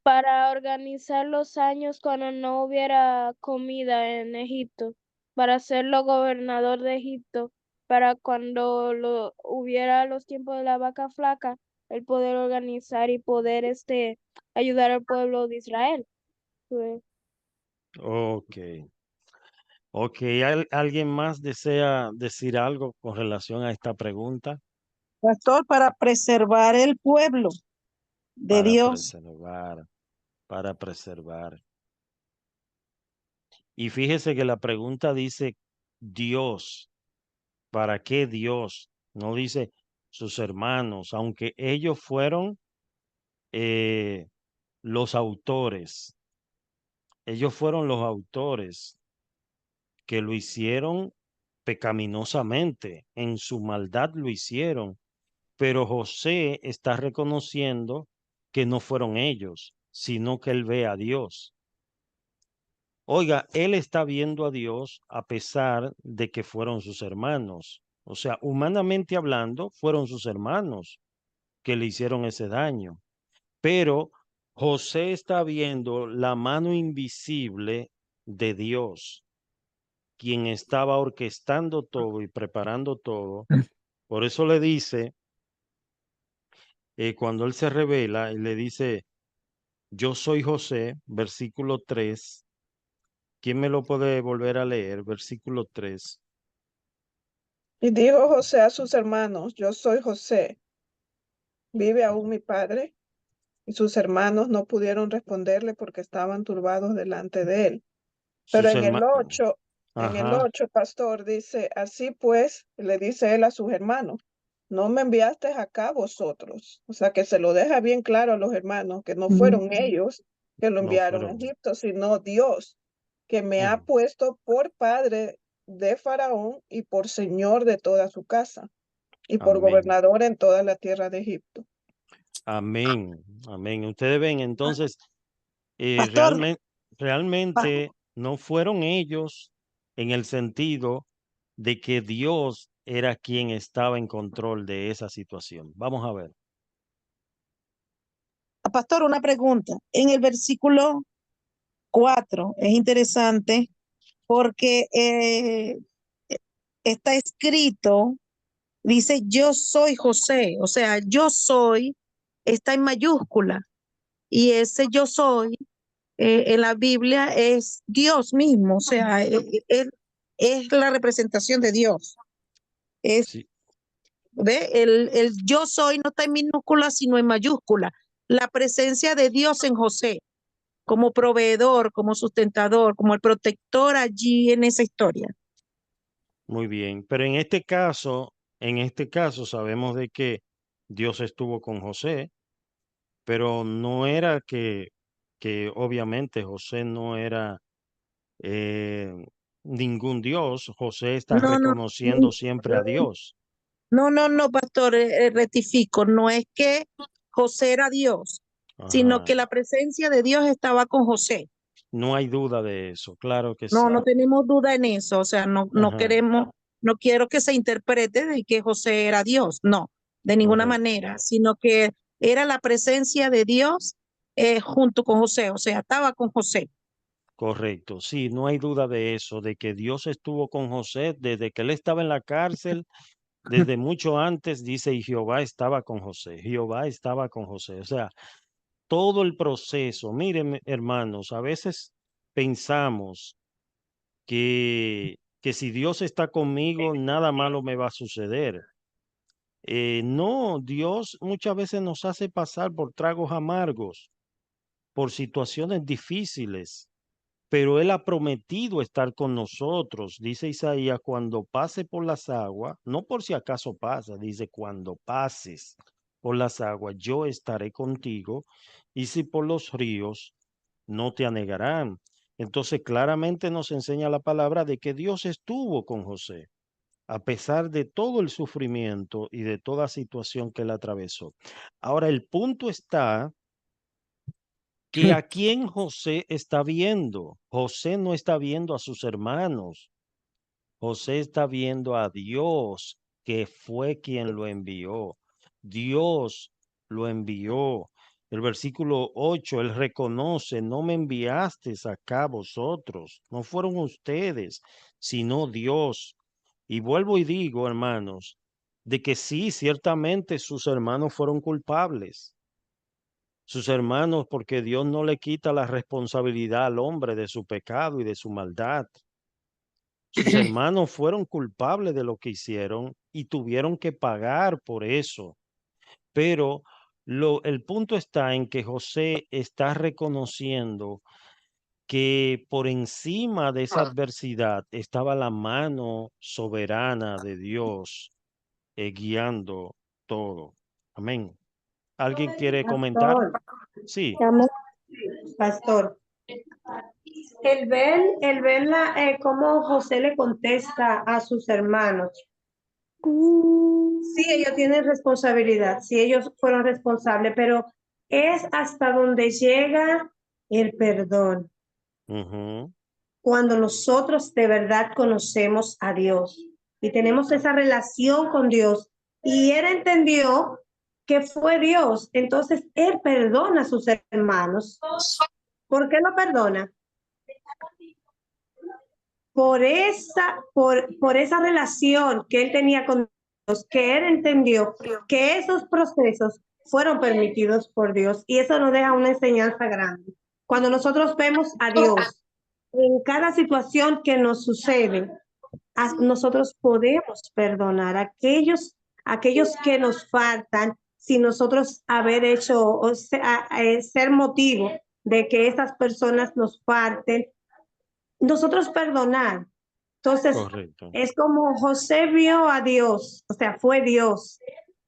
Para organizar los años cuando no hubiera comida en Egipto, para hacerlo gobernador de Egipto, para cuando hubiera los tiempos de la vaca flaca, el poder organizar y poder ayudar al pueblo de Israel. Pues, Ok. Ok, ¿alguien más desea decir algo con relación a esta pregunta? Pastor, para preservar el pueblo de Para Dios. preservar, para preservar. Y fíjese que la pregunta dice Dios. ¿Para qué Dios? No dice sus hermanos, aunque ellos fueron eh, los autores. Ellos fueron los autores que lo hicieron pecaminosamente, en su maldad lo hicieron, pero José está reconociendo que no fueron ellos, sino que él ve a Dios. Oiga, él está viendo a Dios a pesar de que fueron sus hermanos. O sea, humanamente hablando, fueron sus hermanos que le hicieron ese daño. Pero José está viendo la mano invisible de Dios, quien estaba orquestando todo y preparando todo. Por eso le dice, cuando él se revela, y le dice, yo soy José, versículo 3, ¿Quién me lo puede volver a leer? Versículo 3. Y dijo José a sus hermanos, yo soy José, ¿vive aún mi padre? Y sus hermanos no pudieron responderle porque estaban turbados delante de él. Pero Sus en el hermanos. 8, Ajá. pastor, dice, así pues, le dice él a sus hermanos, no me enviaste acá vosotros. O sea, que se lo deja bien claro a los hermanos, que no fueron ellos que lo No enviaron a fueron. Egipto, sino Dios, que me ha puesto por padre de Faraón y por señor de toda su casa y por Amén. gobernador en toda la tierra de Egipto. Amén. Amén. Ustedes ven, entonces, Pastor, pa- realmente no fueron ellos en el sentido de que Dios era quien estaba en control de esa situación. Vamos a ver. pastor, una pregunta. En el versículo 4 es interesante porque está escrito, dice, yo soy José, o sea, yo soy, está en mayúscula, y ese yo soy en la Biblia es Dios mismo, o sea, él es la representación de Dios. Es, Sí, ¿ve? El yo soy no está en minúscula, sino en mayúscula. La presencia de Dios en José, como proveedor, como sustentador, como el protector allí en esa historia. muy bien. Pero en este caso sabemos de que Dios estuvo con José, pero no era que obviamente José no era eh, ningún Dios. José está No, no, reconociendo siempre a Dios. no, pastor, rectifico, no es que José era Dios, sino Ajá. que la presencia de Dios estaba con José. No hay duda de eso, claro que No, sí. no tenemos duda en eso, o sea, no Ajá, queremos, no quiero que se interprete de que José era Dios, no, de ninguna correcto, manera, sino que era la presencia de Dios junto con José, o sea, estaba con José. correcto. Sí, no hay duda de eso, de que Dios estuvo con José desde que él estaba en la cárcel, desde mucho antes, dice, y Jehová estaba con José, Jehová estaba con José. O sea, todo el proceso, miren, hermanos, a veces pensamos que si Dios está conmigo, nada malo me va a suceder. No, Dios muchas veces nos hace pasar por tragos amargos, por situaciones difíciles, pero Él ha prometido estar con nosotros. Dice Isaías, cuando pase por las aguas, no por si acaso pasa, dice, cuando pases por las aguas, yo estaré contigo, y si por los ríos, no te anegarán. Entonces, claramente nos enseña la palabra de que Dios estuvo con José, a pesar de todo el sufrimiento y de toda situación que él atravesó. Ahora, el punto está que a quién José está viendo. José no está viendo a sus hermanos. José está viendo a Dios, que fue quien lo envió. Dios lo envió. El versículo 8, él reconoce, no me enviasteis acá vosotros, no fueron ustedes, sino Dios. Y vuelvo y digo, hermanos, de que sí, ciertamente sus hermanos fueron culpables. Sus hermanos, porque Dios no le quita la responsabilidad al hombre de su pecado y de su maldad. Sus hermanos fueron culpables de lo que hicieron y tuvieron que pagar por eso. Pero el punto está en que José está reconociendo que por encima de esa adversidad estaba la mano soberana de Dios guiando todo. Amén. ¿Alguien quiere comentar? Pastor, Sí. pastor, el ver cómo José le contesta a sus hermanos. Sí, ellos tienen responsabilidad, sí, ellos fueron responsables, pero es hasta donde llega el perdón. Ujú. Cuando nosotros de verdad conocemos a Dios y tenemos esa relación con Dios y él entendió que fue Dios, entonces él perdona a sus hermanos. ¿Por qué lo perdona? Por esa relación que él tenía con Dios, que él entendió que esos procesos fueron permitidos por Dios y eso nos deja una enseñanza grande. Cuando nosotros vemos a Dios en cada situación que nos sucede, nosotros podemos perdonar a aquellos que nos faltan sin nosotros haber hecho o ser motivo de que esas personas nos falten, nosotros perdonar. Entonces, Correcto. es como José vio a Dios, o sea, fue Dios.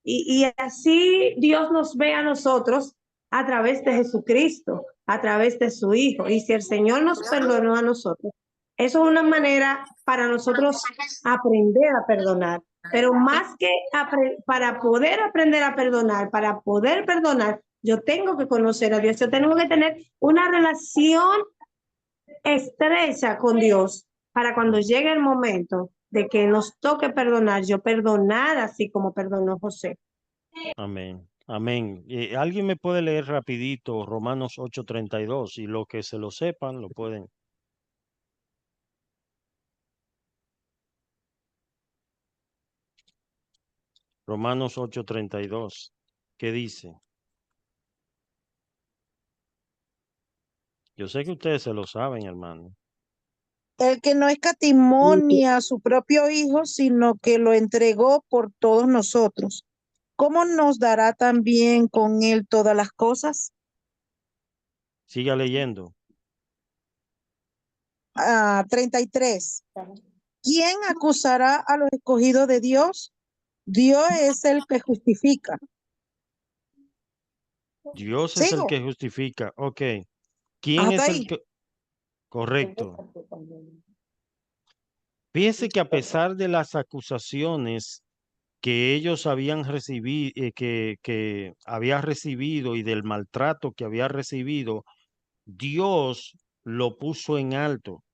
Y así Dios nos ve a nosotros a través de Jesucristo, a través de su Hijo. Y si el Señor nos perdonó a nosotros, eso es una manera para nosotros aprender a perdonar. Pero más que para poder aprender a perdonar, para poder perdonar, yo tengo que conocer a Dios, yo tengo que tener una relación estrecha con Dios para cuando llegue el momento de que nos toque perdonar, yo perdonar así como perdonó José. Amén. Amén. ¿Alguien me puede leer rapidito Romanos 8:32? Y los que se lo sepan, lo pueden. Romanos 8:32. ¿Qué dice? Yo sé que ustedes se lo saben, hermano. El que no escatimó ni a su propio Hijo, sino que lo entregó por todos nosotros, ¿cómo nos dará también con él todas las cosas? Siga leyendo. 33. ¿Quién acusará a los escogidos de Dios? Dios es el que justifica. Dios es el ¿Sigo? que justifica. Ok. ¿Quién Hasta es el ahí. que? Correcto. Fíjense que a pesar de las acusaciones que ellos habían recibido, que había recibido y del maltrato que había recibido, Dios lo puso en alto.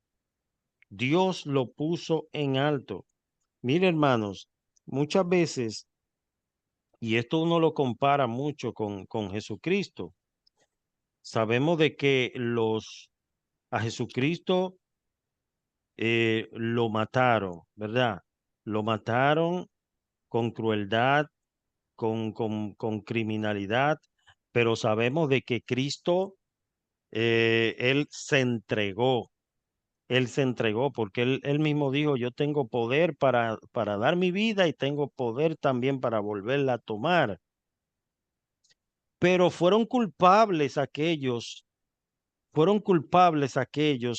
Dios lo puso en alto. Mire, hermanos, muchas veces, y esto uno lo compara mucho con Jesucristo, sabemos de que a Jesucristo lo mataron, ¿verdad? Lo mataron con crueldad, con criminalidad, pero sabemos de que Cristo, Él se entregó porque él mismo dijo, yo tengo poder para dar mi vida y tengo poder también para volverla a tomar. Pero fueron culpables aquellos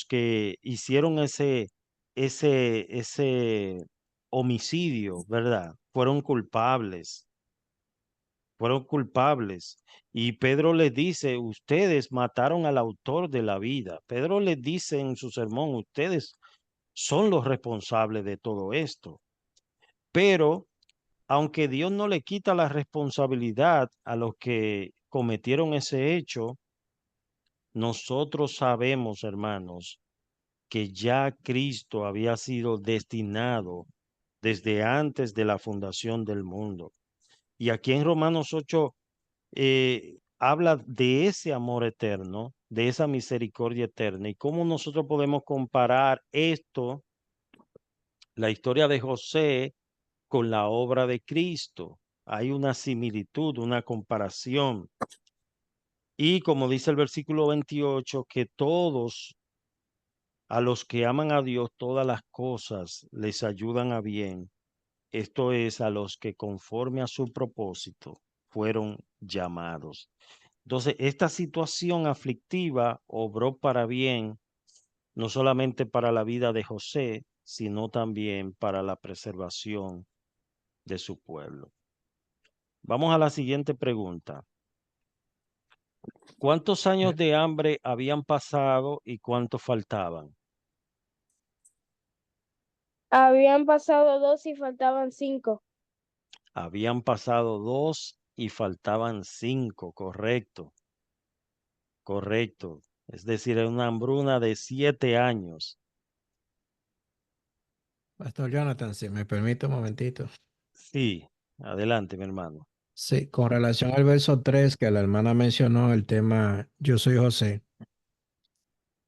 que hicieron ese homicidio, ¿verdad? Fueron culpables. Y Pedro les dice, ustedes mataron al autor de la vida. Pedro les dice en su sermón, ustedes son los responsables de todo esto. Pero aunque Dios no le quita la responsabilidad a los que cometieron ese hecho, nosotros sabemos, hermanos, que ya Cristo había sido destinado desde antes de la fundación del mundo. Y aquí en Romanos 8 habla de ese amor eterno, de esa misericordia eterna y cómo nosotros podemos comparar esto, la historia de José, con la obra de Cristo. Hay una similitud, una comparación. Y como dice el versículo 28, que todos a los que aman a Dios, todas las cosas les ayudan a bien. Esto es a los que conforme a su propósito fueron llamados. Entonces, esta situación aflictiva obró para bien, no solamente para la vida de José, sino también para la preservación de su pueblo. Vamos a la siguiente pregunta. ¿Cuántos años de hambre habían pasado y cuántos faltaban? Habían pasado 2 y faltaban 5. Habían pasado 2 y faltaban 5, correcto, correcto. Es decir, era una hambruna de 7 años. Pastor Jonathan, si me permite un momentito. Sí, adelante, mi hermano. Sí, con relación al verso 3 que la hermana mencionó, el tema Yo soy José.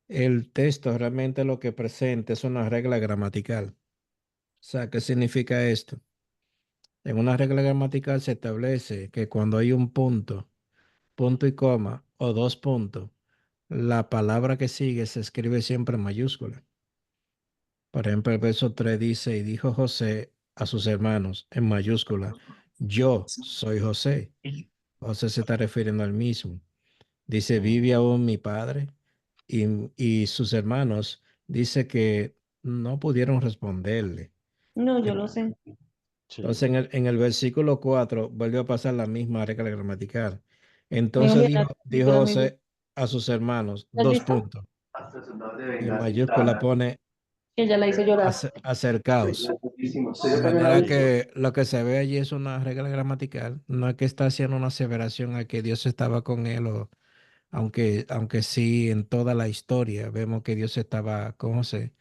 El texto realmente lo que presenta es una regla gramatical. O sea, ¿qué significa esto? En una regla gramatical se establece que cuando hay un punto y coma o 2 puntos, la palabra que sigue se escribe siempre en mayúscula. Por ejemplo, el verso 3 dice, y dijo José a sus hermanos en mayúscula, yo soy José. José se está refiriendo al mismo. Dice, vive aún mi padre. Y sus hermanos dice que no pudieron responderle. No, yo lo sé. Entonces en el versículo 4 vuelve a pasar la misma regla gramatical. Mi Entonces hijo, dijo José a sus hermanos, ¿estás dos lista? puntos. Y en mayúscula pone Que ella la hizo llorar. acercaos. De manera que lo que se ve allí es una regla gramatical. No es que está haciendo una aseveración a que Dios estaba con él, aunque sí en toda la historia vemos que Dios estaba con José.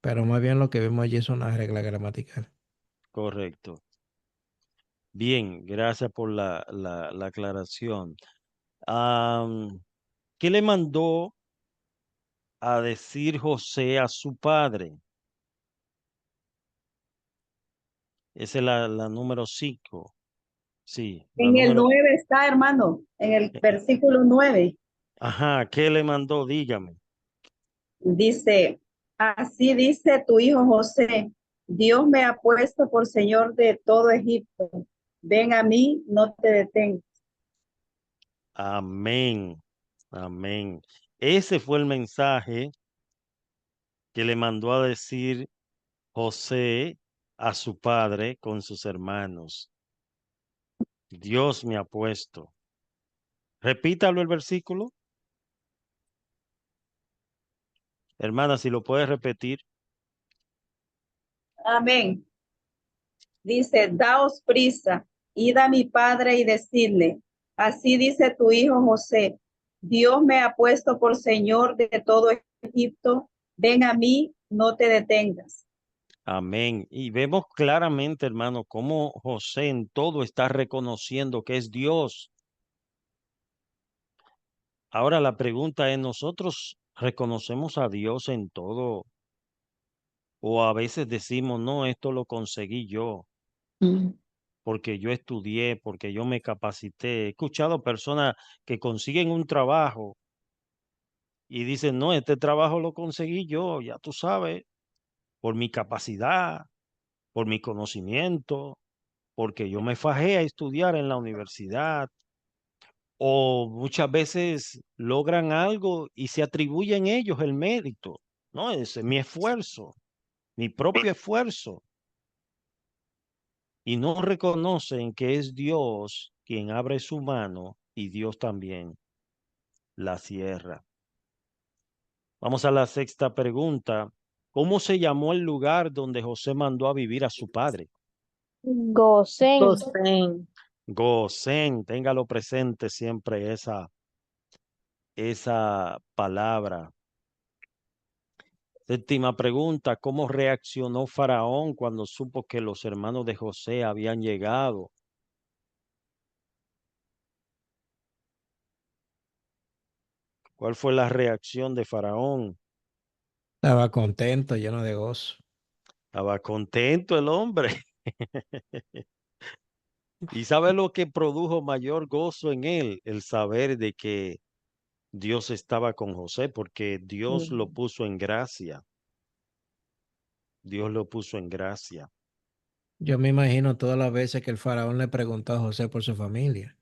Pero más bien lo que vemos allí es una regla gramatical. Correcto. Bien, gracias por la aclaración. ¿Qué le mandó a decir José a su padre? Esa es la número 5. Sí, la En el número. 9 está, hermano, en el versículo 9. Ajá, ¿qué le mandó? Dígame. Dice, así dice tu hijo José, Dios me ha puesto por señor de todo Egipto. Ven a mí, no te detengas. Amén. Amén. Ese fue el mensaje que le mandó a decir José a su padre con sus hermanos. Dios me ha puesto. Repítalo el versículo. Hermana, si lo puedes repetir. Amén. Dice, daos prisa, id a mi padre y decirle, así dice tu hijo José, Dios me ha puesto por señor de todo Egipto. Ven a mí, no te detengas. Amén. Y vemos claramente, hermano, cómo José en todo está reconociendo que es Dios. Ahora la pregunta es, ¿nosotros reconocemos a Dios en todo? O a veces decimos, no, esto lo conseguí yo, porque yo estudié, porque yo me capacité. He escuchado personas que consiguen un trabajo y dicen, no, este trabajo lo conseguí yo, ya tú sabes, por mi capacidad, por mi conocimiento, porque yo me fajé a estudiar en la universidad. O muchas veces logran algo y se atribuyen ellos el mérito. No, ese es mi esfuerzo, mi propio esfuerzo. Y no reconocen que es Dios quien abre su mano y Dios también la cierra. Vamos a la sexta pregunta. ¿Cómo se llamó el lugar donde José mandó a vivir a su padre? Gosén. Gosén. Gosén, téngalo presente siempre esa palabra. Séptima pregunta, ¿cómo reaccionó Faraón cuando supo que los hermanos de José habían llegado? ¿Cuál fue la reacción de Faraón? Estaba contento, lleno de gozo. Estaba contento el hombre. ¿Y sabe lo que produjo mayor gozo en él? El saber de que Dios estaba con José, porque Dios lo puso en gracia. Dios lo puso en gracia. Yo me imagino todas las veces que el faraón le preguntó a José por su familia.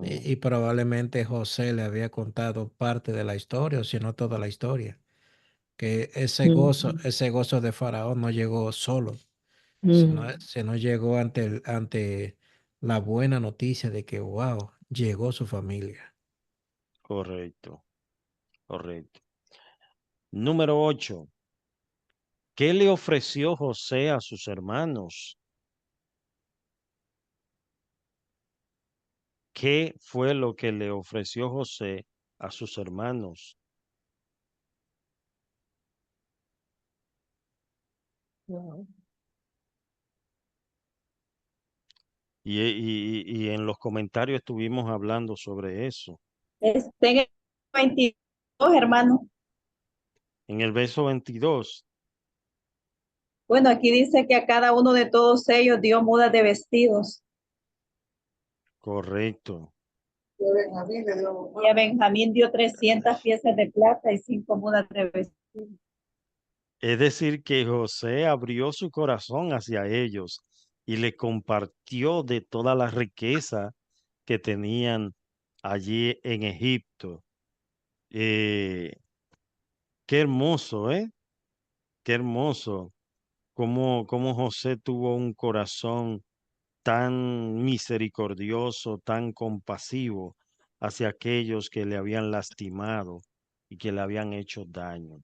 Y probablemente José le había contado parte de la historia, o si no toda la historia. Que ese gozo de Faraón no llegó solo, sino llegó ante la buena noticia de que, wow, llegó su familia. Correcto, correcto. Número 8. ¿Qué le ofreció José a sus hermanos? ¿Qué fue lo que le ofreció José a sus hermanos? Y en los comentarios estuvimos hablando sobre eso. Está en el 22, hermano. En el verso 22. Bueno, aquí dice que a cada uno de todos ellos dio mudas de vestidos. Correcto. Y a Benjamín dio 300 piezas de plata y 5 mudas de vestido. Es decir, que José abrió su corazón hacia ellos y le compartió de toda la riqueza que tenían allí en Egipto. Qué hermoso, ¿eh? Qué hermoso. Cómo José tuvo un corazón tan misericordioso, tan compasivo hacia aquellos que le habían lastimado y que le habían hecho daño.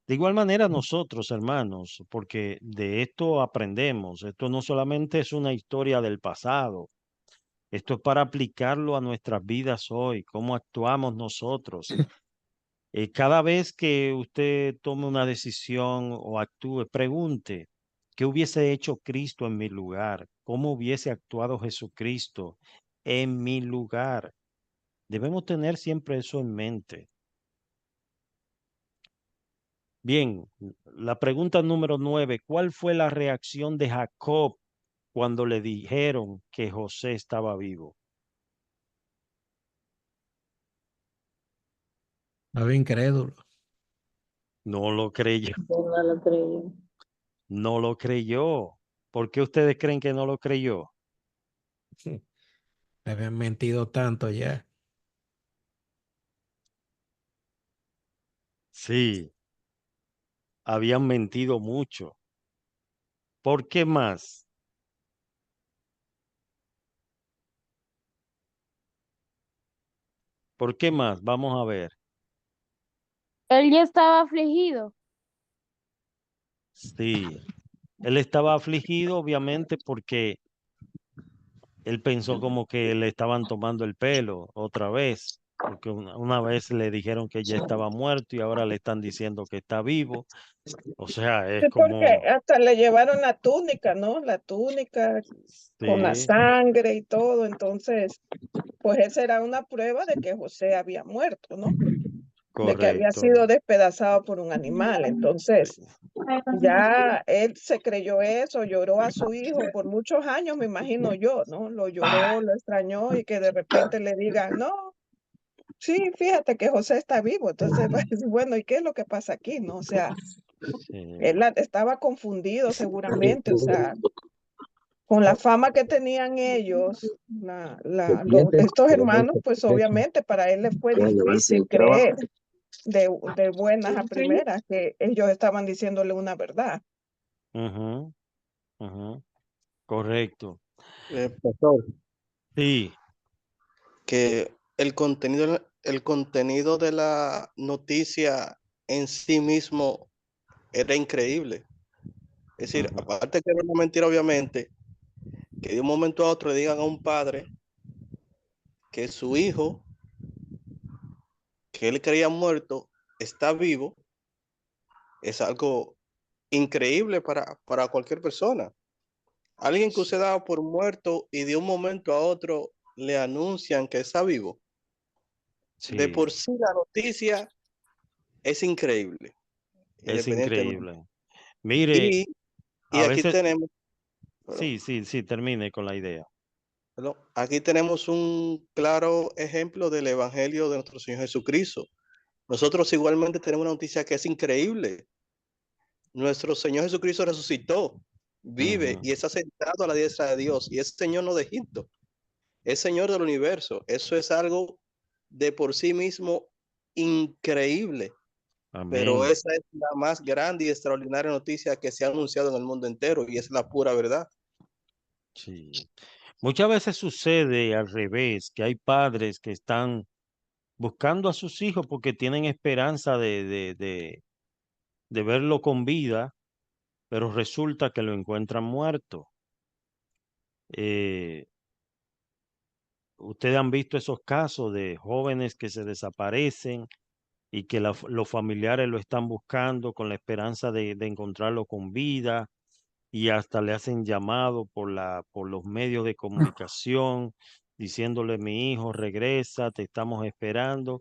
De igual manera nosotros, hermanos, porque de esto aprendemos, esto no solamente es una historia del pasado, esto es para aplicarlo a nuestras vidas hoy, cómo actuamos nosotros. Cada vez que usted tome una decisión o actúe, pregunte, ¿qué hubiese hecho Cristo en mi lugar? ¿Cómo hubiese actuado Jesucristo en mi lugar? Debemos tener siempre eso en mente. Bien, la pregunta número 9, ¿cuál fue la reacción de Jacob cuando le dijeron que José estaba vivo? Estaba incrédulo. No lo creyó, No lo creyó. no lo creyó. ¿Por qué ustedes creen que no lo creyó? Le habían mentido tanto ya. Sí, habían mentido mucho. ¿Por qué más? ¿Por qué más? Vamos a ver. Él ya estaba afligido. Sí, él estaba afligido, obviamente, porque él pensó como que le estaban tomando el pelo otra vez, porque una vez le dijeron que ya estaba muerto y ahora le están diciendo que está vivo. O sea, es Sí, porque como, hasta le llevaron la túnica, ¿no? La túnica con la sí, sangre y todo. Entonces, pues esa era una prueba de que José había muerto, ¿no? De que había correcto. sido despedazado por un animal. Entonces, ya él se creyó eso, lloró a su hijo por muchos años, me imagino yo, ¿no? Lo lloró, lo extrañó y que de repente le digan, no, sí, fíjate que José está vivo. Entonces, pues, bueno, ¿y qué es lo que pasa aquí, no? O sea, Sí, estaba confundido seguramente, o sea, con la fama que tenían ellos, estos hermanos, pues obviamente para él le fue difícil creer de buenas a primeras que ellos estaban diciéndole una verdad. ujú, ujú, correcto. Pastor, Sí, que el contenido de la noticia en sí mismo era increíble. Es decir, ujú, aparte que era una mentira, obviamente, que de un momento a otro le digan a un padre que su hijo, que él creía muerto, está vivo, es algo increíble para cualquier persona. Alguien que usted daba por muerto y de un momento a otro le anuncian que está vivo. De sí, por sí la noticia es increíble, es independientemente. increíble. Mire, Y, y a aquí veces, tenemos, perdón, sí, termine con la idea. perdón, aquí tenemos un claro ejemplo del Evangelio de nuestro Señor Jesucristo. Nosotros igualmente tenemos una noticia que es increíble. Nuestro Señor Jesucristo resucitó, vive Ujú, y está sentado a la diestra de Dios. Y es Señor no de Egipto, es Señor del universo. Eso es algo de por sí mismo increíble. Pero amén. esa es la más grande y extraordinaria noticia que se ha anunciado en el mundo entero y es la pura verdad. Sí. Muchas veces sucede al revés, que hay padres que están buscando a sus hijos porque tienen esperanza de verlo con vida, pero resulta que lo encuentran muerto. Eh, Ustedes han visto esos casos de jóvenes que se desaparecen y que los familiares lo están buscando con la esperanza de encontrarlo con vida y hasta le hacen llamado por los medios de comunicación diciéndole mi hijo regresa, te estamos esperando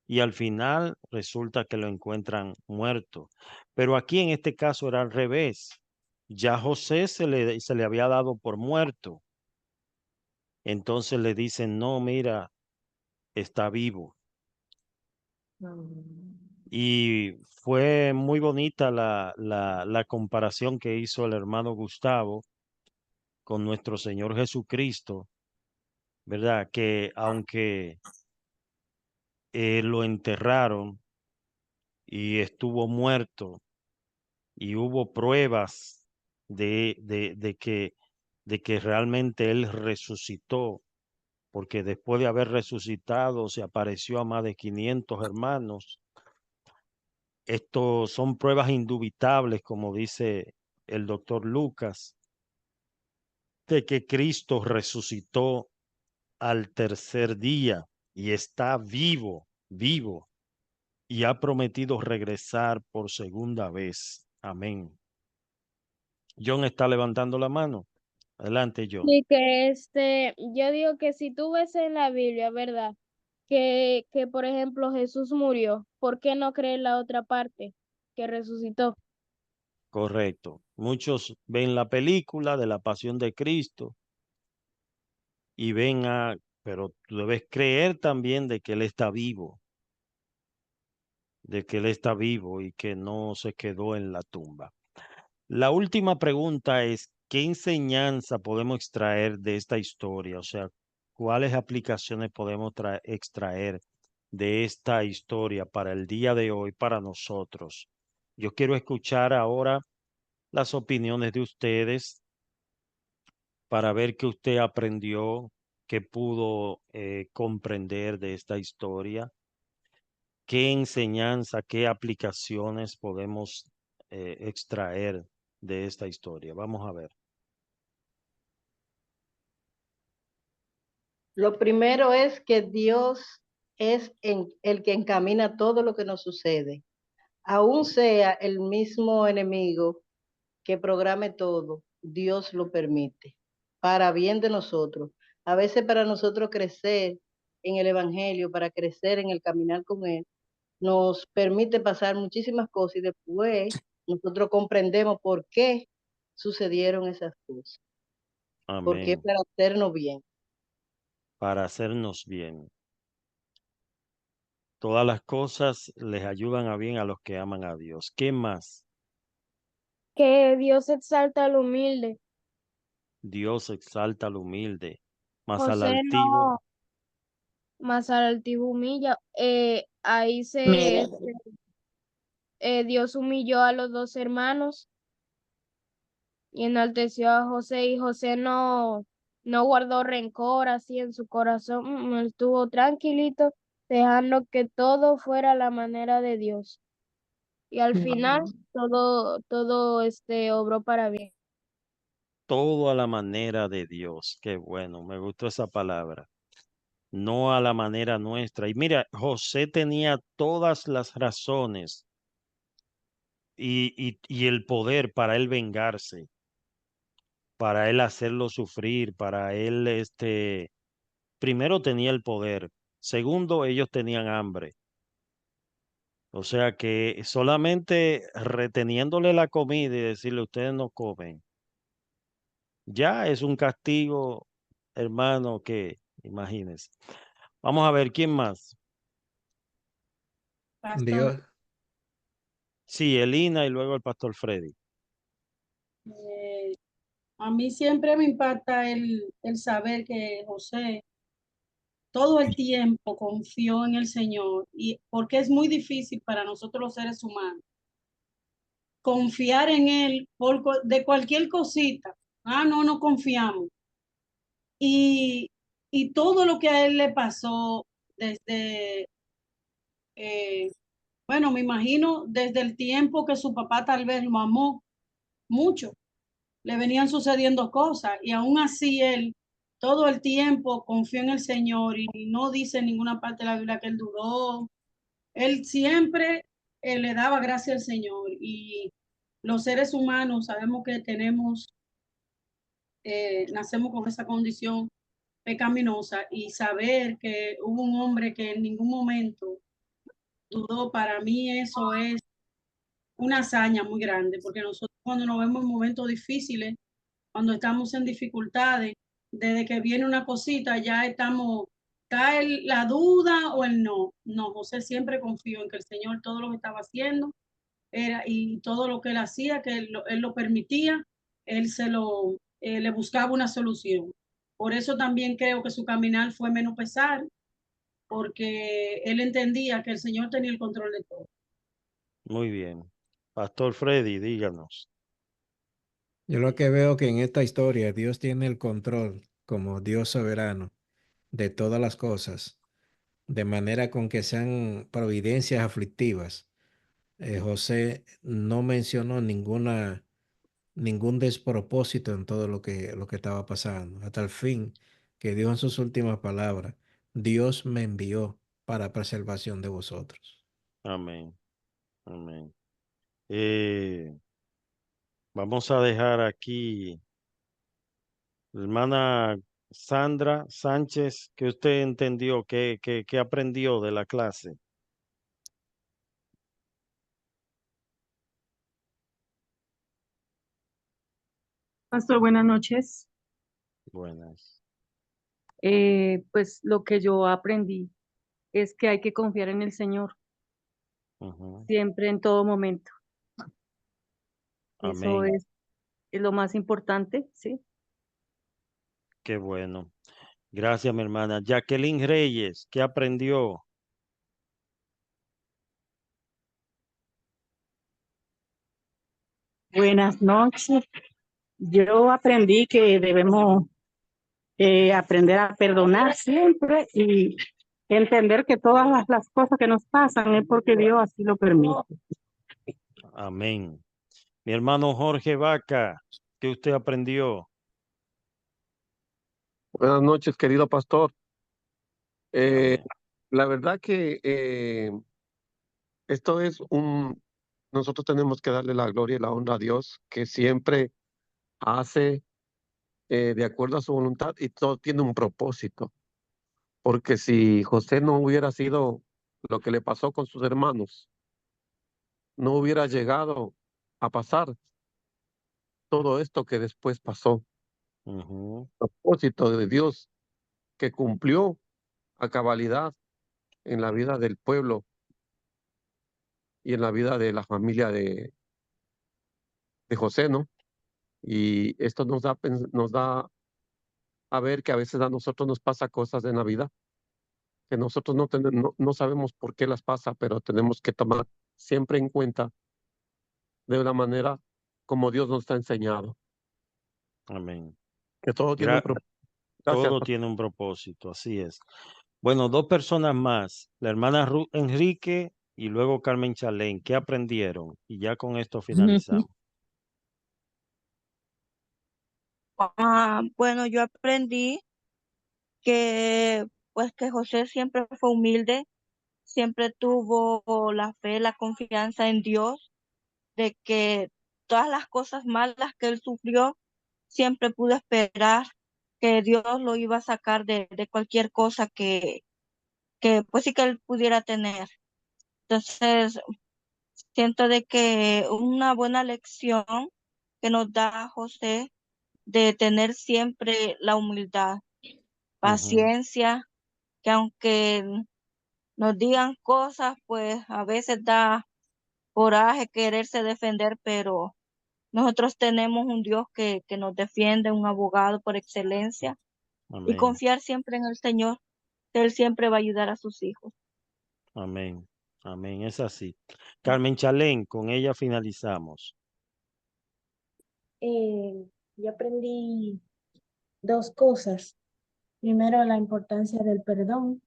y al final resulta que lo encuentran muerto. Pero aquí en este caso era al revés. Ya José se le había dado por muerto. Entonces le dicen, no, mira, está vivo. Y fue muy bonita la comparación que hizo el hermano Gustavo con nuestro Señor Jesucristo, ¿verdad? Que aunque lo enterraron y estuvo muerto y hubo pruebas de que realmente Él resucitó, porque después de haber resucitado se apareció a más de 500 hermanos. Esto son pruebas indubitables, como dice el doctor Lucas, de que Cristo resucitó al tercer día y está vivo, vivo, y ha prometido regresar por segunda vez. Amén. John está levantando la mano. Adelante, John. Y que yo digo que si tú ves en la Biblia, ¿verdad? Que por ejemplo Jesús murió, ¿por qué no creer la otra parte? Que resucitó. Correcto. Muchos ven la película de la Pasión de Cristo y ven pero tú debes creer también de que Él está vivo, de que Él está vivo y que no se quedó en la tumba. La última pregunta es, ¿qué enseñanza podemos extraer de esta historia? O sea, ¿cuáles aplicaciones podemos extraer de esta historia para el día de hoy, para nosotros? Yo quiero escuchar ahora las opiniones de ustedes para ver qué usted aprendió, qué pudo comprender de esta historia, qué enseñanza, qué aplicaciones podemos extraer de esta historia. Vamos a ver. Lo primero es que Dios es el que encamina todo lo que nos sucede. Aún sea el mismo enemigo que programe todo, Dios lo permite para bien de nosotros. A veces para nosotros crecer en el Evangelio, para crecer en el caminar con Él, nos permite pasar muchísimas cosas y después nosotros comprendemos por qué sucedieron esas cosas. Porque es Amén. para hacernos bien. Para hacernos bien. Todas las cosas les ayudan a bien a los que aman a Dios. ¿Qué más? Que Dios exalta al humilde. Dios exalta al humilde, mas al José altivo. no, más al altivo humilla. Ahí Mira, Dios humilló a los dos hermanos y enalteció a José, y José no guardó rencor así en su corazón, estuvo tranquilito, dejando que todo fuera a la manera de Dios. Y al final todo obró para bien. Todo a la manera de Dios. Qué bueno, me gustó esa palabra. No a la manera nuestra. Y mira, José tenía todas las razones y el poder para él vengarse, para él hacerlo sufrir, para él, primero tenía el poder, segundo, ellos tenían hambre. O sea que solamente reteniéndole la comida y decirle, ustedes no comen, ya es un castigo, hermano, que imagínense. Vamos a ver, ¿quién más? Pastor, Dios, Sí, Elina y luego el pastor Freddy. a mí siempre me impacta el saber que José todo el tiempo confió en el Señor, y porque es muy difícil para nosotros los seres humanos confiar en Él de cualquier cosita. No confiamos. Y, y todo lo que a él le pasó desde, bueno, me imagino desde el tiempo que su papá tal vez lo amó mucho, le venían sucediendo cosas y aún así él todo el tiempo confió en el Señor y no dice en ninguna parte de la Biblia que él dudó. Él siempre le daba gracias al Señor, y los seres humanos sabemos que nacemos con esa condición pecaminosa, y saber que hubo un hombre que en ningún momento dudó, para mí eso es una hazaña muy grande, porque nosotros cuando nos vemos en momentos difíciles, cuando estamos en dificultades, desde que viene una cosita ya estamos está la duda o el no. No, José siempre confió en que el Señor todo lo que estaba haciendo era, y todo lo que él hacía, que él lo permitía, él le buscaba una solución. Por eso también creo que su caminar fue menos pesar, porque él entendía que el Señor tenía el control de todo. Muy bien. Pastor Freddy, díganos. Yo lo que veo que en esta historia Dios tiene el control como Dios soberano de todas las cosas, de manera con que sean providencias aflictivas. José no mencionó ningún despropósito en todo lo que estaba pasando, hasta el fin que dijo en sus últimas palabras, Dios me envió para preservación de vosotros. Amén. Amén. Vamos a dejar aquí, hermana Sandra Sánchez, que usted entendió, que aprendió de la clase. Pastor, buenas noches. Buenas. Pues lo que yo aprendí es que hay que confiar en el Señor Ujú. siempre, en todo momento. Eso Amén. es lo más importante, ¿sí? Qué bueno. Gracias, mi hermana. Jacqueline Reyes, ¿qué aprendió? Buenas noches. Yo aprendí que debemos aprender a perdonar siempre y entender que todas las cosas que nos pasan es porque Dios así lo permite. Amén. Mi hermano Jorge Vaca, ¿qué usted aprendió? Buenas noches, querido pastor. Amén. La verdad que esto es nosotros tenemos que darle la gloria y la honra a Dios, que siempre hace de acuerdo a su voluntad y todo tiene un propósito. Porque si José no hubiera sido lo que le pasó con sus hermanos, no hubiera llegado a pasar todo esto que después pasó. Ujú. Propósito de Dios que cumplió a cabalidad en la vida del pueblo y en la vida de la familia de José, ¿no? Y esto nos da a ver que a veces a nosotros nos pasa cosas en la vida que nosotros no sabemos por qué las pasa, pero tenemos que tomar siempre en cuenta de la manera como Dios nos ha enseñado, Amén. que todo tiene un propósito. Gracias, Todo pastor. tiene un propósito, así es. Bueno, dos personas más, la hermana Enrique y luego Carmen Chalén, ¿qué aprendieron? Y ya con esto finalizamos. Bueno, yo aprendí que pues que José siempre fue humilde, siempre tuvo la fe, la confianza en Dios, de que todas las cosas malas que él sufrió, siempre pudo esperar que Dios lo iba a sacar de cualquier cosa que pues sí que él pudiera tener. Entonces, siento de que una buena lección que nos da José de tener siempre la humildad, Ujú. paciencia, que aunque nos digan cosas, pues a veces da coraje quererse defender, pero nosotros tenemos un Dios que nos defiende, un abogado por excelencia, y Amén. confiar siempre en el Señor, que Él siempre va a ayudar a sus hijos. Amén. Amén. Es así. Carmen Chalén, con ella finalizamos. Yo aprendí dos cosas. Primero, la importancia del perdón,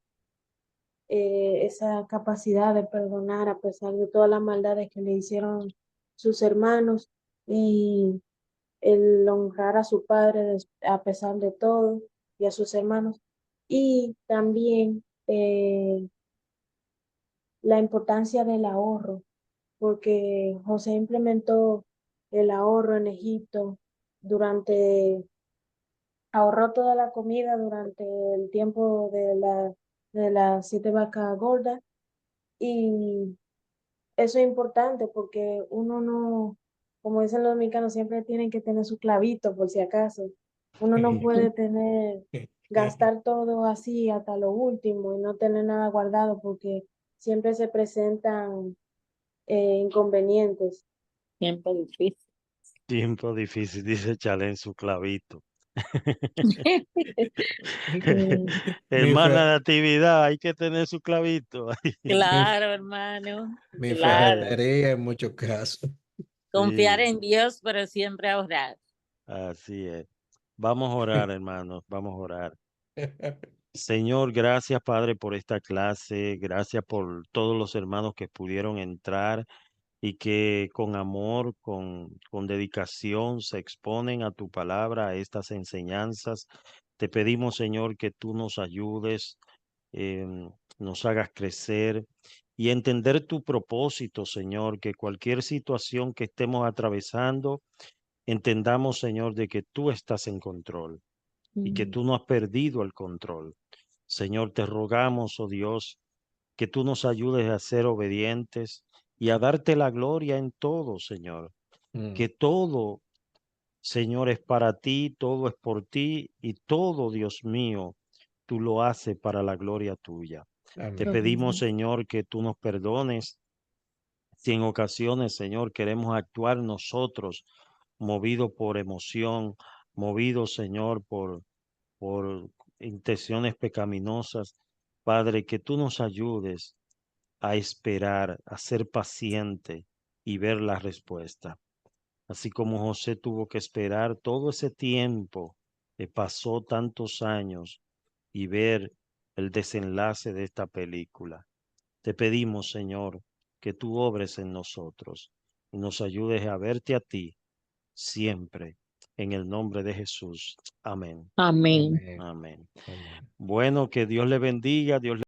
esa capacidad de perdonar a pesar de todas las maldades que le hicieron sus hermanos y el honrar a su padre a pesar de todo y a sus hermanos. Y también la importancia del ahorro, porque José implementó el ahorro en Egipto ahorró toda la comida durante el tiempo de las 7 vacas gordas, y eso es importante porque uno no, como dicen los dominicanos, siempre tienen que tener su clavito por si acaso. Uno no puede tener gastar todo así hasta lo último y no tener nada guardado porque siempre se presentan inconvenientes. Tiempo difícil. Tiempo difícil, dice Chalén su clavito. Hermana de actividad, hay que tener su clavito. Claro, hermano. Mi Claro. ferretería en muchos casos. Confiar Sí, en Dios, pero siempre ahorrar. así es. Vamos a orar, hermanos, vamos a orar. Señor, gracias, Padre, por esta clase. Gracias por todos los hermanos que pudieron entrar y que con amor, con dedicación se exponen a tu palabra, a estas enseñanzas. Te pedimos, Señor, que tú nos ayudes, nos hagas crecer y entender tu propósito, Señor, que cualquier situación que estemos atravesando, entendamos, Señor, de que tú estás en control y que tú no has perdido el control. Señor, te rogamos, oh Dios, que tú nos ayudes a ser obedientes y a darte la gloria en todo, Señor. Que todo, Señor, es para ti, todo es por ti y todo, Dios mío, tú lo haces para la gloria tuya. Te pedimos, Señor, que tú nos perdones si en ocasiones, Señor, queremos actuar nosotros movidos por emoción, movidos, Señor, por intenciones pecaminosas. Padre, que tú nos ayudes a esperar, a ser paciente y ver la respuesta. Así como José tuvo que esperar todo ese tiempo que pasó tantos años y ver el desenlace de esta película. Te pedimos, Señor, que tú obres en nosotros y nos ayudes a verte a ti siempre. En el nombre de Jesús. Amén. Amén. Amén. Bueno, que Dios le bendiga, Dios le